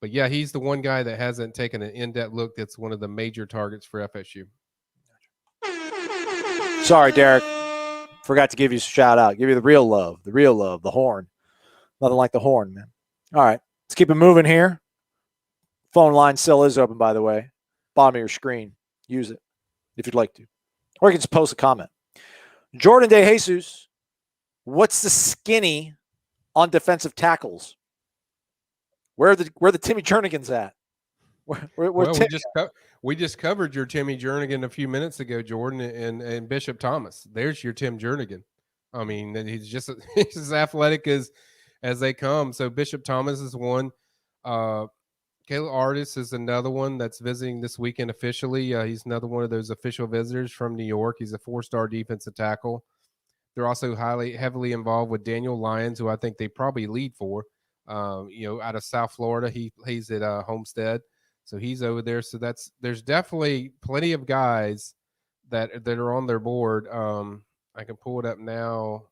but yeah, he's the one guy that hasn't taken an in-depth look. That's one of the major targets for FSU. Sorry, Derek. Forgot to give you a shout out. Give you the real love, the horn. Nothing like the horn, man. All right, let's keep it moving here. Phone line still is open, by the way. Bottom of your screen. Use it if you'd like to. Or you can just post a comment. Jordan De Jesus, what's the skinny on defensive tackles? Where are the Timmy Jernigans at? We just covered your Timmy Jernigan a few minutes ago, Jordan, and Bishop Thomas. There's your Tim Jernigan. I mean, he's just he's as athletic as they come. So Bishop Thomas is one. Caleb Artis is another one that's visiting this weekend officially. He's another one of those official visitors from New York. He's a 4-star defensive tackle. They're also heavily involved with Daniel Lyons, who I think they probably lead for. Out of South Florida, he plays at Homestead, so he's over there. So there's definitely plenty of guys that are on their board. I can pull it up now.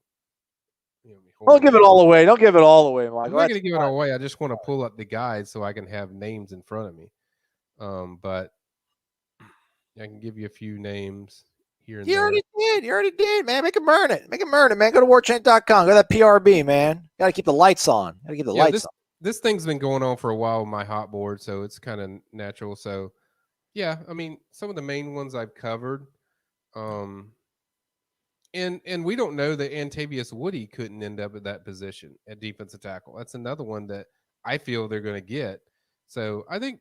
Don't give it all away. Don't give it all away, Michael. I'm not going to give it all away. I just want to pull up the guides so I can have names in front of me. But I can give you a few names here and there. You already did, man. Make him earn it. Man. Go to warchant.com. Go to that PRB, man. Got to keep the lights on. This thing's been going on for a while with my hot board, so it's kind of natural. So, yeah, I mean, some of the main ones I've covered. And we don't know that Antavius Woody couldn't end up at that position at defensive tackle. That's another one that I feel they're going to get. So I think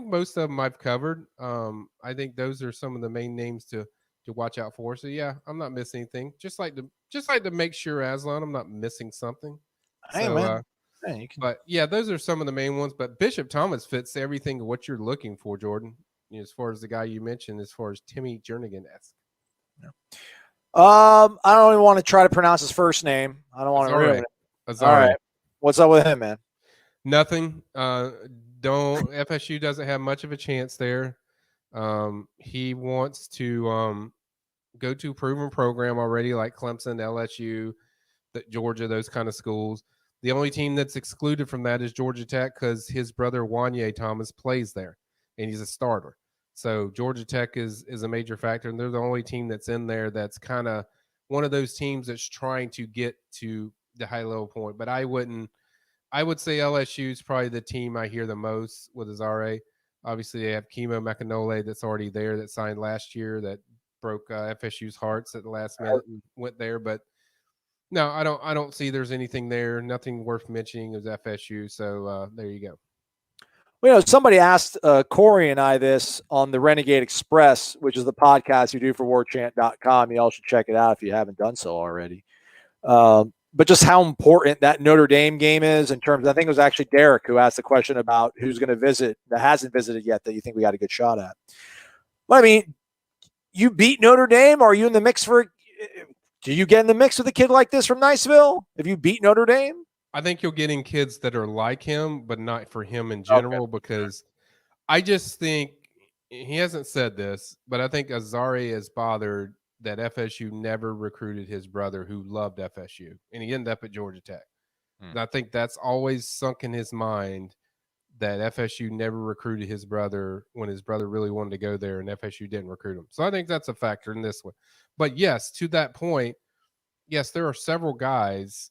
most of them I've covered. I think those are some of the main names to watch out for. So yeah, I'm not missing anything. Just like to make sure, Aslan, I'm not missing something. Hey, man. But yeah, those are some of the main ones. But Bishop Thomas fits everything of what you're looking for, Jordan. As far as the guy you mentioned, as far as Timmy Jernigan-esque. Yeah. I don't even want to try to pronounce his first name. I don't want to ruin it. That's all right. What's up with him, man? Nothing. FSU doesn't have much of a chance there. He wants to go to a proven program already, like Clemson, LSU, Georgia, those kind of schools. The only team that's excluded from that is Georgia Tech because his brother Wanye Thomas plays there, and he's a starter. So Georgia Tech is a major factor, and they're the only team that's in there that's kind of one of those teams that's trying to get to the high-level point. But I would say LSU is probably the team I hear the most with Azare. Obviously, they have Kimo Makanole that's already there that signed last year that broke FSU's hearts at the last minute and went there. But no, I don't see there's anything there. Nothing worth mentioning is FSU. So there you go. Well, somebody asked Corey and I this on the Renegade Express, which is the podcast you do for warchant.com. You all should check it out if you haven't done so already. But just how important that Notre Dame game is in terms of, I think it was actually Derek who asked the question about who's going to visit that hasn't visited yet that you think we got a good shot at. Well, I mean, you beat Notre Dame. Or are you in the mix do you get in the mix with a kid like this from Niceville if you beat Notre Dame? I think you're getting kids that are like him, but not for him in general, because I just think he hasn't said this, but I think Azare is bothered that FSU never recruited his brother who loved FSU, and he ended up at Georgia Tech. And I think that's always sunk in his mind that FSU never recruited his brother when his brother really wanted to go there, and FSU didn't recruit him. So I think that's a factor in this one. But yes, to that point, yes, there are several guys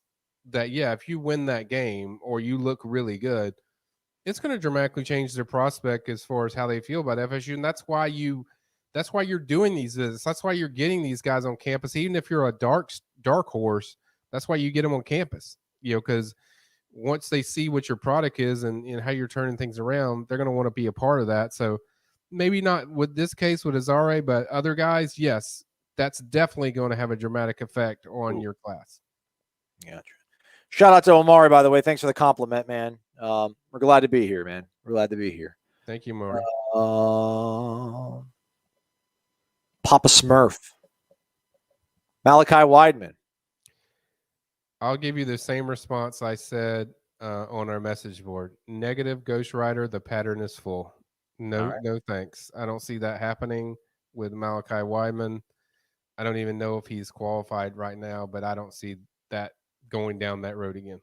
that, if you win that game or you look really good, it's going to dramatically change their prospect as far as how they feel about FSU. And that's why That's why you're doing these visits. That's why you're getting these guys on campus. Even if you're a dark horse, that's why you get them on campus. Because once they see what your product is and how you're turning things around, they're going to want to be a part of that. So maybe not with this case with Azare, but other guys, yes, that's definitely going to have a dramatic effect on your class. Gotcha. Shout out to Omari, by the way. Thanks for the compliment, man. We're glad to be here, man. We're glad to be here. Thank you, Maury. Papa Smurf. Malachi Weidman. I'll give you the same response I said on our message board. Negative Ghost Rider, the pattern is full. No, right. No thanks. I don't see that happening with Malachi Weidman. I don't even know if he's qualified right now, but I don't see that going down that road again.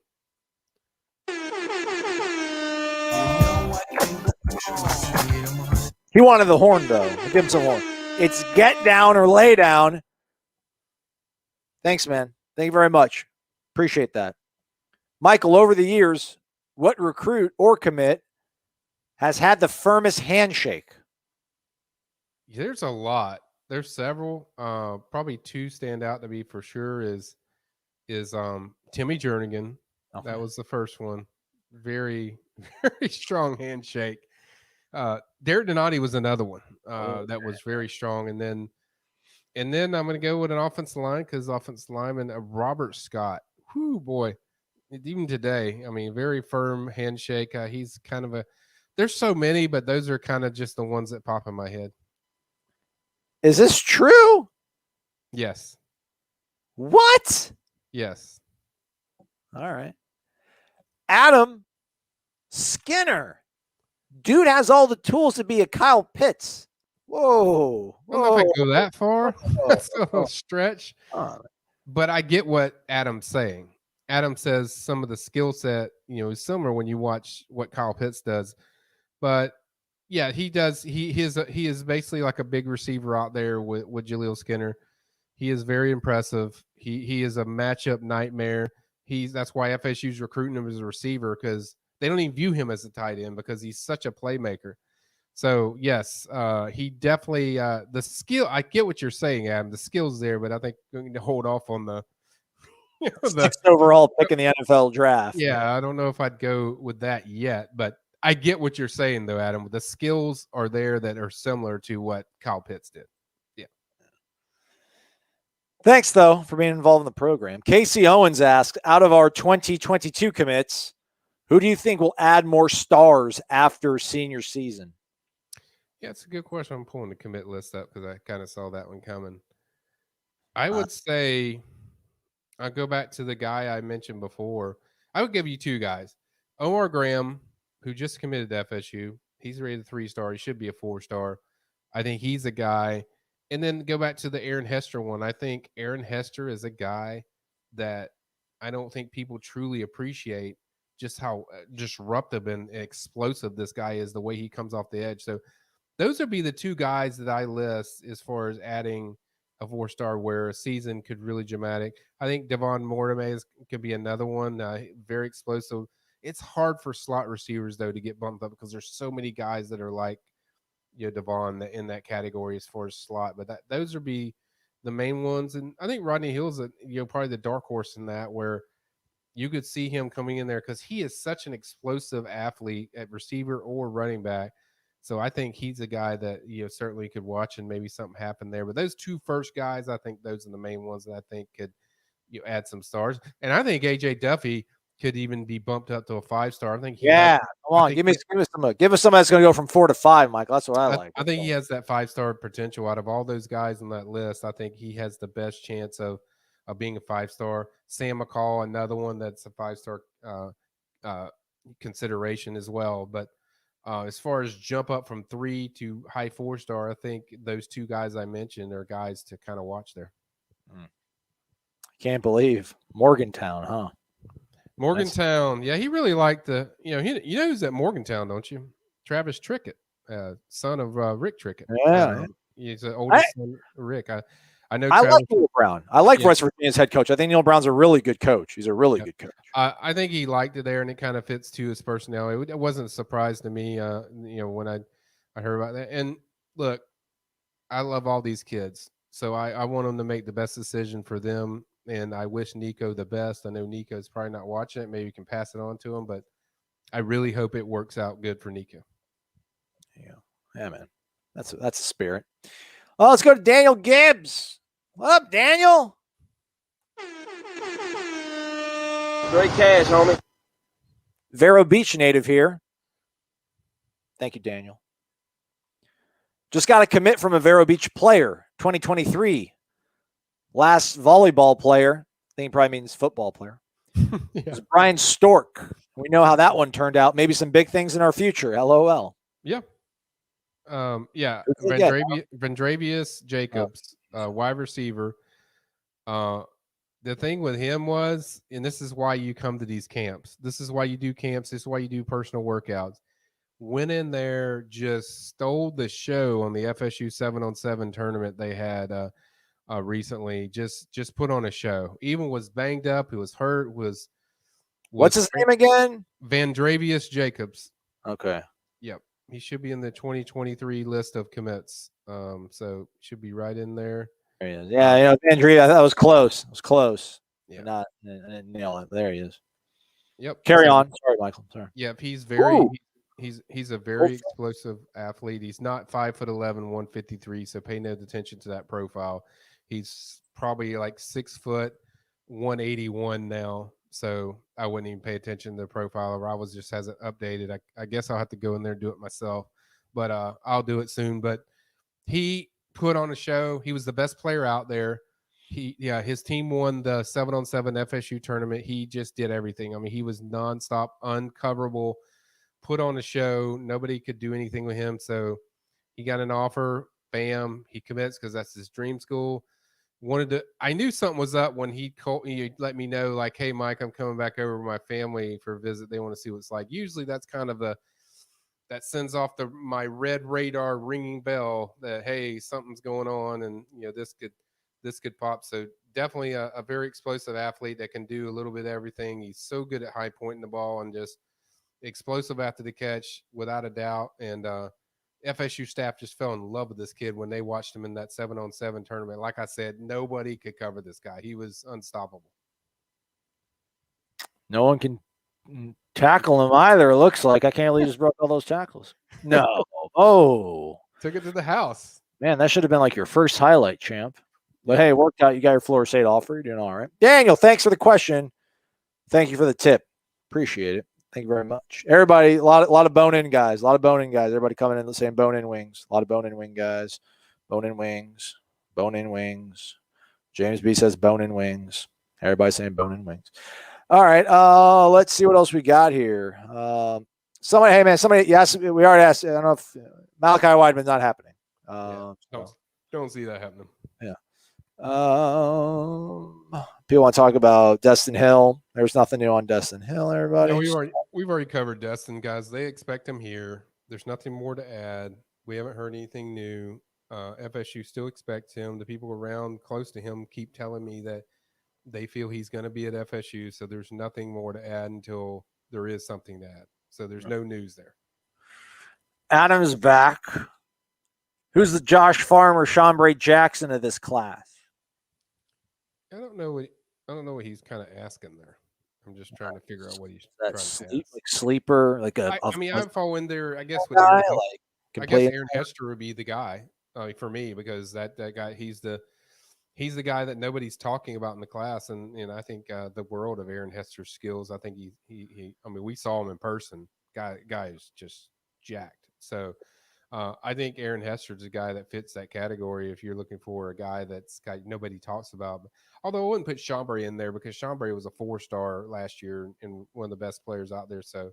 He wanted the horn, though. I'll give him some horn. It's get down or lay down. Thanks, man. Thank you very much. Appreciate that. Michael, over the years, what recruit or commit has had the firmest handshake? There's a lot. There's several. Probably two stand out to me for sure is Timmy Jernigan. Okay. That was the first one. Very, very strong handshake. Derek Donati was another one that was very strong. And then I'm going to go with an offensive line because offensive lineman Robert Scott. Whoo, boy. Even today, I mean, very firm handshake. He's kind of there's so many, but those are kind of just the ones that pop in my head. Is this true? Yes. What? Yes. All right. Adam Skinner. Dude has all the tools to be a Kyle Pitts. Whoa. I don't know if I go that far. That's a little stretch. Oh. But I get what Adam's saying. Adam says some of the skill set, is similar when you watch what Kyle Pitts does. But yeah, he does. He is basically like a big receiver out there with Jaleel Skinner. He is very impressive. He is a matchup nightmare. That's why FSU's recruiting him as a receiver because they don't even view him as a tight end because he's such a playmaker. So yes, he definitely the skill. I get what you're saying, Adam. The skill's there, but I think we're going to hold off on the sixth overall pick in the NFL draft. Yeah, I don't know if I'd go with that yet, but I get what you're saying though, Adam. The skills are there that are similar to what Kyle Pitts did. Yeah. Thanks though for being involved in the program. Casey Owens asked, out of our 2022 commits, who do you think will add more stars after senior season? Yeah, it's a good question. I'm pulling the commit list up because I kind of saw that one coming. I would say I'll go back to the guy I mentioned before. I would give you two guys. Omar Graham, who just committed to FSU. He's rated 3-star. He should be a 4-star. I think he's a guy. And then go back to the Aaron Hester one. I think Aaron Hester is a guy that I don't think people truly appreciate just how disruptive and explosive this guy is, the way he comes off the edge. So those would be the two guys that I list as far as adding a 4-star where a season could really dramatic. I think Devon Mortimer could be another one, very explosive. It's hard for slot receivers, though, to get bumped up because there's so many guys that are like Devon in that category as far as slot. But those would be the main ones. And I think Rodney Hill's probably the dark horse in that, where you could see him coming in there because he is such an explosive athlete at receiver or running back. So I think he's a guy that certainly could watch and maybe something happen there. But those two first guys, I think those are the main ones that I think could add some stars. And I think AJ Duffy could even be bumped up to a 5-star. I think come on, give us some that's going to go from 4 to 5, Michael. That's what I like. I think he has that 5-star potential out of all those guys on that list. I think he has the best chance of being a 5-star. Sam McCall, another one that's a 5-star consideration as well. But as far as jump up from 3 to high 4-star, I think those two guys I mentioned are guys to kind of watch there. Can't believe Morgantown, huh? Morgantown. Yeah, he really liked you know who's at Morgantown, don't you? Travis Trickett, son of Rick Trickett. Yeah. He's the oldest son, Rick. I know. I like Neil Brown. I like West Virginia's head coach. I think Neil Brown's a really good coach. He's a really good coach. I think he liked it there, and it kind of fits to his personality. It wasn't a surprise to me, when I heard about that. And look, I love all these kids, so I want them to make the best decision for them. And I wish Nico the best. I know Nico's probably not watching it. Maybe you can pass it on to him, but I really hope it works out good for Nico. Yeah, man. That's a spirit. Oh, let's go to Daniel Gibbs. What up, Daniel? Great cash, homie. Vero Beach native here. Thank you, Daniel. Just got a commit from a Vero Beach player, 2023. Last volleyball player. I think he probably means football player. Yeah. It's Brian Stork. We know how that one turned out. Maybe some big things in our future. LOL. Yeah. Yeah. Who'd they get, Vendravius Jacobs, wide receiver. The thing with him was, and this is why you come to these camps. This is why you do camps. This is why you do personal workouts. Went in there, just stole the show on the FSU 7-on-7 tournament they had recently. Just put on a show. Even was banged up. He was hurt. What's his name again? Vendravius Jacobs. Okay. Yep. He should be in the 2023 list of commits. So should be right in there. There he is. Yeah, Andrea, that was close. It was close. Yeah. I didn't nail it. There he is. Yep. Carry on. Sorry, Michael. Sorry. Yep. He's very Ooh. he's a very explosive athlete. He's not 5'11", 153. So pay no attention to that profile. He's probably like 6 foot, 181 now. So I wouldn't even pay attention to the profile. Rivals just hasn't updated. I guess I'll have to go in there and do it myself, but I'll do it soon. But he put on a show. He was the best player out there. His team won the 7-on-7 FSU tournament. He just did everything. I mean, he was nonstop, uncoverable, put on a show. Nobody could do anything with him. So he got an offer. Bam, he commits because that's his dream school. I knew something was up when he let me know, like, hey, Mike, I'm coming back over with my family for a visit. They want to see what it's like. Usually that's kind of that sends off my red radar ringing bell that, hey, something's going on, and this could pop. So definitely a very explosive athlete that can do a little bit of everything. He's so good at high pointing the ball and just explosive after the catch, without a doubt. And FSU staff just fell in love with this kid when they watched him in that 7-on-7 tournament. Like I said, nobody could cover this guy. He was unstoppable. No one can tackle him either, it looks like. I can't believe he just broke all those tackles. No. Oh. Took it to the house. Man, that should have been like your first highlight, champ. But hey, it worked out. You got your Florida State offer. You're doing all right. Daniel, thanks for the question. Thank you for the tip. Appreciate it. Thank you very much. Everybody, a lot of bone-in guys. A lot of bone-in guys. Everybody coming in saying bone-in wings. A lot of bone-in wing guys. Bone-in wings. Bone-in wings. James B says bone-in wings. Everybody saying bone-in wings. All right. Let's see what else we got here. Somebody yes, we already asked. I don't know if Malachi Weidman's not happening. Don't see that happening. Yeah. People want to talk about Dustin Hill. There's nothing new on Dustin Hill, everybody. No, we've already covered Dustin, guys. They expect him here. There's nothing more to add. We haven't heard anything new. FSU still expects him. The people around close to him keep telling me that they feel he's going to be at FSU. So there's nothing more to add until there is something to add. So there's no news there. Adam's back. Who's the Josh Farmer, Sean Bray Jackson of this class? I don't know what he's kind of asking there. I'm just trying to figure out what he's trying to ask. Like sleeper, like I'm following there. I guess with guy, Aaron Hester would be the guy for me, because that guy, he's the guy that nobody's talking about in the class, and I think the world of Aaron Hester's skills. I think he I mean, we saw him in person. Guy is just jacked. So I think Aaron Hester's a guy that fits that category if you're looking for a guy that's nobody talks about. Although I wouldn't put Chambray in there, because Chambray was a 4-star last year and one of the best players out there. So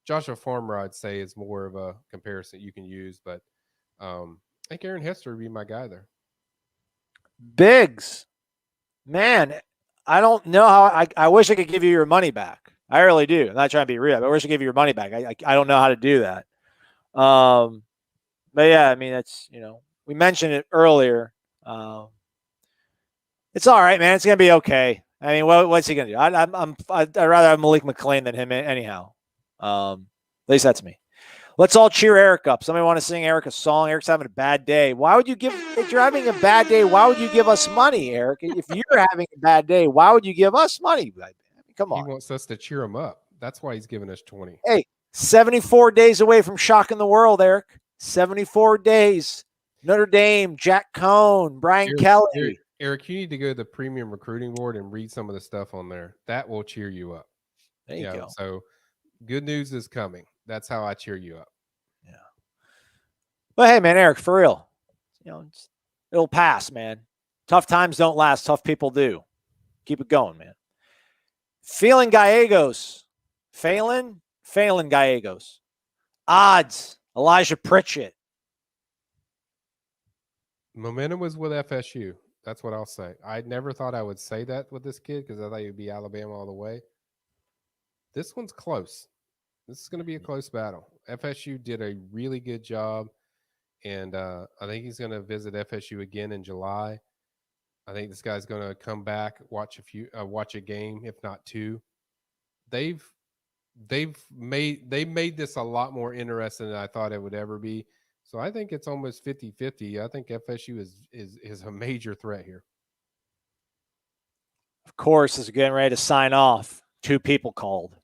Joshua Farmer, I'd say, is more of a comparison you can use. But I think Aaron Hester would be my guy there. Biggs. Man, I don't know how I wish I could give you your money back. I really do. I'm not trying to be rude. I wish I could give you your money back. I don't know how to do that. But yeah, I mean, that's, we mentioned it earlier. It's all right, man. It's gonna be okay. I mean, what's he gonna do? I'd rather have Malik McClain than him anyhow. At least that's me. Let's all cheer Eric up. Somebody want to sing Eric a song? Eric's having a bad day. Why would you if you're having a bad day, why would you give us money, Eric? If you're having a bad day, why would you give us money? I mean, come on. He wants us to cheer him up. That's why he's giving us 20. Hey, 74 days away from shocking the world, Eric. 74 days. Notre Dame, Jack Cohn, Brian Kelly. Eric, you need to go to the premium recruiting board and read some of the stuff on there. That will cheer you up. There you go. So good news is coming. That's how I cheer you up. Yeah. But hey, man, Eric, for real, it'll pass, man. Tough times don't last. Tough people do. Keep it going, man. Phelan Gallegos. Phelan Gallegos. Odds. Elijah Pritchett. Momentum was with FSU. That's what I'll say. I never thought I would say that with this kid because I thought he'd be Alabama all the way. This one's close. This is going to be a close battle. FSU did a really good job, and I think he's going to visit FSU again in July. I think this guy's going to come back, watch a game, if not two. They've made this a lot more interesting than I thought it would ever be. So I think it's almost 50-50. I think FSU is a major threat here. Of course, as we're getting ready to sign off, 2 people called.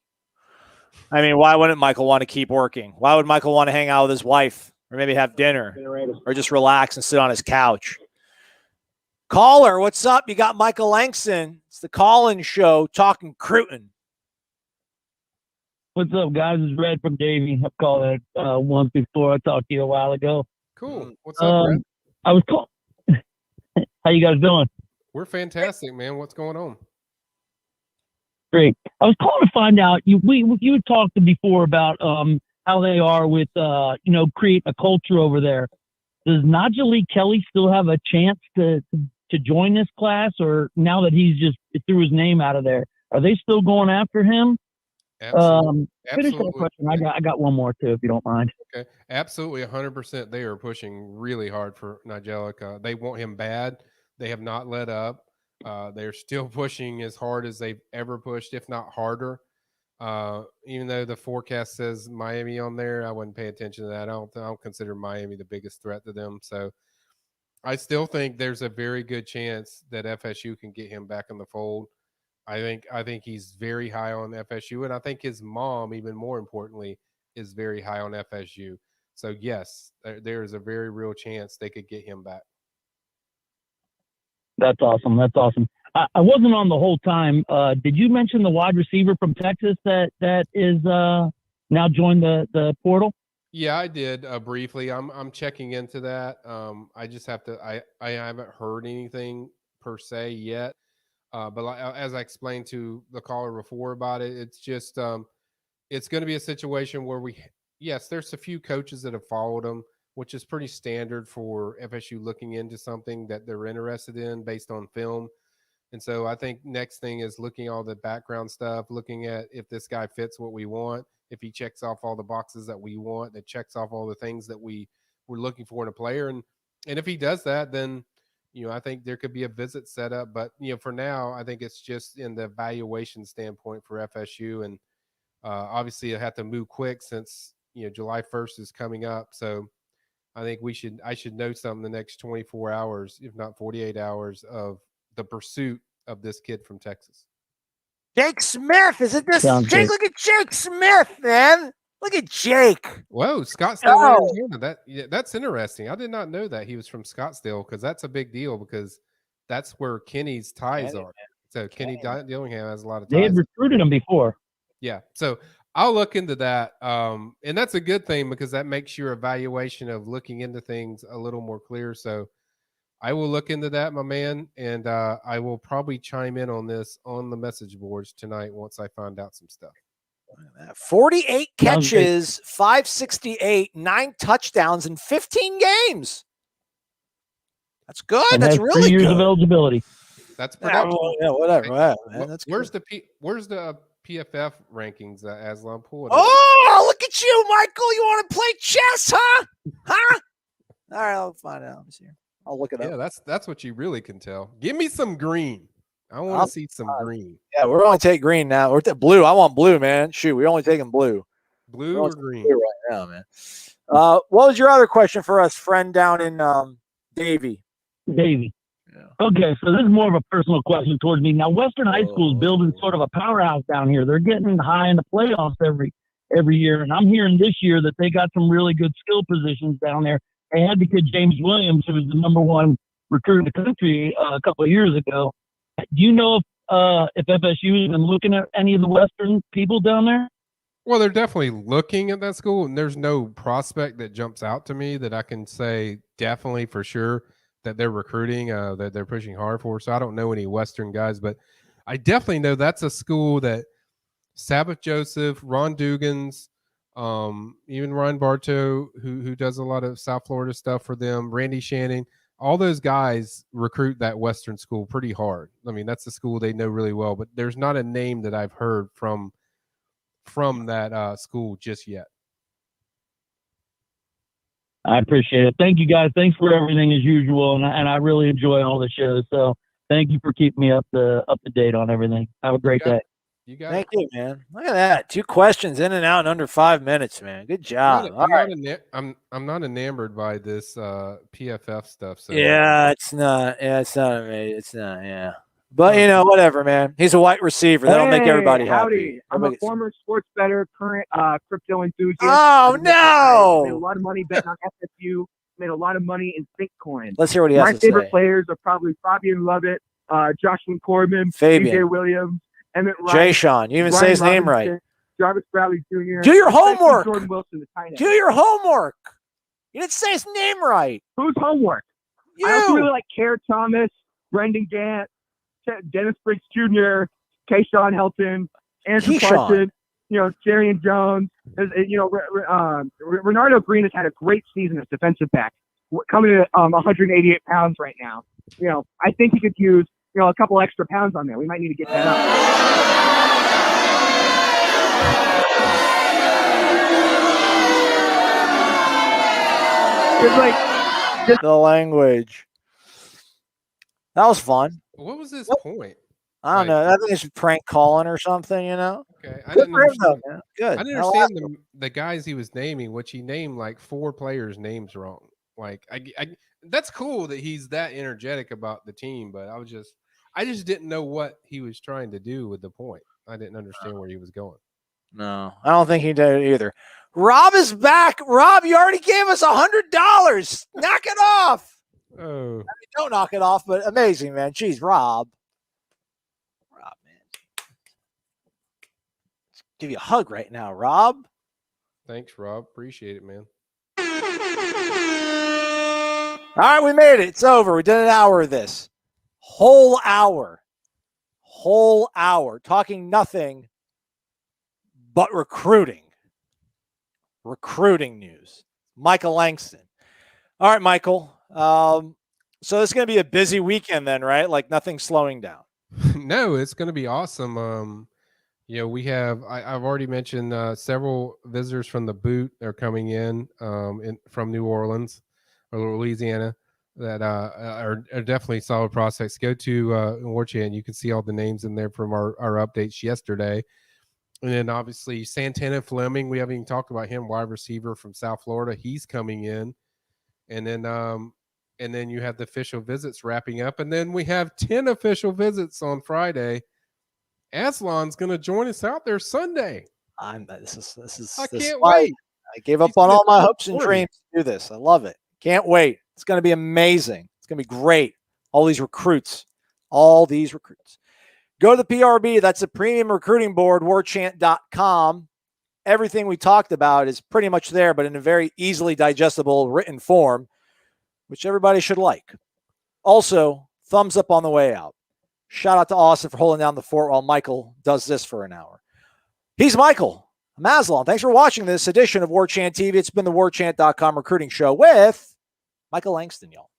I mean, why wouldn't Michael want to keep working? Why would Michael want to hang out with his wife or maybe have dinner or just relax and sit on his couch? Caller, what's up? You got Michael Langston. It's the call-in show talking Cruton. What's up, guys? It's Red from Davie. I've called it once before. I talked to you a while ago. Cool. What's up, Red? I was called. How you guys doing? We're fantastic, man. What's going on? Great. I was calling to find out. You had talked before about how they are with creating a culture over there. Does Najee Kelly still have a chance to join this class, or now that he's just threw his name out of there, are they still going after him? Absolutely. Finish that question. I got one more too, if you don't mind. Okay, absolutely, 100%. They are pushing really hard for Nigelica. They want him bad. They have not let up. They're still pushing as hard as they've ever pushed, if not harder. Even though the forecast says Miami on there, I wouldn't pay attention to that. I don't consider Miami the biggest threat to them. So I still think there's a very good chance that FSU can get him back in the fold. I think he's very high on FSU, and I think his mom, even more importantly, is very high on FSU. So yes, there is a very real chance they could get him back. That's awesome. I wasn't on the whole time. Did you mention the wide receiver from Texas that is now joined the portal? Yeah, I did briefly. I'm checking into that. I just have to. I haven't heard anything per se yet. But as I explained to the caller before about it, it's just it's going to be a situation where there's a few coaches that have followed him, which is pretty standard for FSU looking into something that they're interested in based on film. And so I think next thing is looking at all the background stuff, looking at if this guy fits what we want, if he checks off all the boxes that we want, that checks off all the things that we're looking for in a player. And if he does that, then I think there could be a visit set up, but for now, I think it's just in the evaluation standpoint for FSU, and obviously, it had to move quick since July 1st is coming up. So, I think I should know something the next 24 hours, if not 48 hours, of the pursuit of this kid from Texas. Jake Smith, isn't this Sounds Jake? good. Look at Jake Smith, man. Look at Jake. Whoa, Scottsdale, Arizona. That's interesting. I did not know that he was from Scottsdale, because that's a big deal, because that's where Kenny's ties are. So Kenny Dillingham has a lot of ties. They had recruited him before. Yeah. So I'll look into that. And that's a good thing, because that makes your evaluation of looking into things a little more clear. So I will look into that, my man. And I will probably chime in on this on the message boards tonight once I find out some stuff. 48 catches, 568, 9 touchdowns in 15 games. That's good. And That's has really 3 years good. of eligibility. That's production. Yeah, whatever. Yeah, man, that's where's good. the PFF rankings, Aslan? Pull it up. Oh, look at you, Michael. You want to play chess, huh? Huh? All right, I'll find out. I'll look it up. Yeah, that's what you really can tell. Give me some green. I want to see some green. Yeah, we're only taking green now. We're blue. I want blue, man. Shoot, we're only taking blue. Blue or green? Right now, man. What was your other question for us, friend down in Davie? Davey. Yeah. Okay, so this is more of a personal question towards me. Now, Western High School is building sort of a powerhouse down here. They're getting high in the playoffs every year, and I'm hearing this year that they got some really good skill positions down there. They had the kid James Williams, who was the #1 recruit in the country a couple of years ago. Do you know if FSU has been looking at any of the Western people down there? Well, they're definitely looking at that school, and there's no prospect that jumps out to me that I can say definitely for sure that they're recruiting, that they're pushing hard for. So I don't know any Western guys, but I definitely know that's a school that Sabbath Joseph, Ron Dugans, even Ryan Bartow, who does a lot of South Florida stuff for them, Randy Shannon, all those guys recruit that Western school pretty hard. I mean, that's a school they know really well, but there's not a name that I've heard from that school just yet. I appreciate it. Thank you, guys. Thanks for everything as usual, and I really enjoy all the shows. So thank you for keeping me up to date on everything. Have a great day. You got Thank you, man. Look at that. 2 questions in and out in under 5 minutes, man. Good job. I'm not enamored by this PFF stuff. So Yeah, it's not. Yeah, it's not amazing. It's not. Yeah, but whatever, man. He's a white receiver. That'll make everybody happy. I'm a former sports bettor, current crypto enthusiast. Oh I no! made a lot of money betting on FSU. Made a lot of money in Bitcoin. Let's hear what he has to say. My favorite players are probably Fabian Lovett, Joshua Corbin, Fabian. DJ Williams, Emmett Wright, Jay Sean. You even say his name right. Jarvis Bradley Jr. Do your homework. Jordan Wilson, the tight end. Do your homework. You didn't say his name right. Whose homework? You. I also really like Kerr Thomas, Brendan Gant, Dennis Briggs Jr., Kayshawn Helton, Andrew Clarkson, Jarian Jones. Renardo Green has had a great season as defensive back, coming in at 188 pounds right now. I think he could use a couple extra pounds on there. We might need to get that up. It's like the language. That was fun. What was his point? I don't know. I think it's prank calling or something, Okay. I Good didn't for him, understand. though, man. Good. I didn't understand the guys he was naming, which he named like 4 players' names wrong. Like, that's cool that he's that energetic about the team, but I just didn't know what he was trying to do with the point. I didn't understand where he was going. No, I don't think he did either. Rob is back. Rob, you already gave us $100. Knock it off. Oh, I mean, don't knock it off, but amazing, man. Jeez, Rob, man. Let's give you a hug right now, Rob. thanks, Rob. Appreciate it, man. All right, we made it. It's over. We did an hour of this. Whole hour talking nothing but recruiting news. Michael Langston. All right, Michael. So this is going to be a busy weekend then, right? Like nothing's slowing down. No, it's going to be awesome. We have, I've already mentioned several visitors from the boot are coming in from New Orleans or Louisiana that are definitely solid prospects. Go to Warchant. You can see all the names in there from our updates yesterday. And then obviously Santana Fleming, we haven't even talked about him, wide receiver from South Florida. He's coming in. And then you have the official visits wrapping up. And then we have 10 official visits on Friday. Aslan's going to join us out there Sunday. This is I this can't why wait. I gave up on all my hopes and dreams to do this. I love it. Can't wait. It's going to be amazing. It's going to be great. All these recruits. Go to the PRB. That's the Premium Recruiting Board, warchant.com. Everything we talked about is pretty much there, but in a very easily digestible written form, which everybody should like. Also, thumbs up on the way out. Shout out to Austin for holding down the fort while Michael does this for an hour. He's Michael. I'm Aslan. Thanks for watching this edition of Warchant TV. It's been the warchant.com recruiting show with Michael Langston, y'all.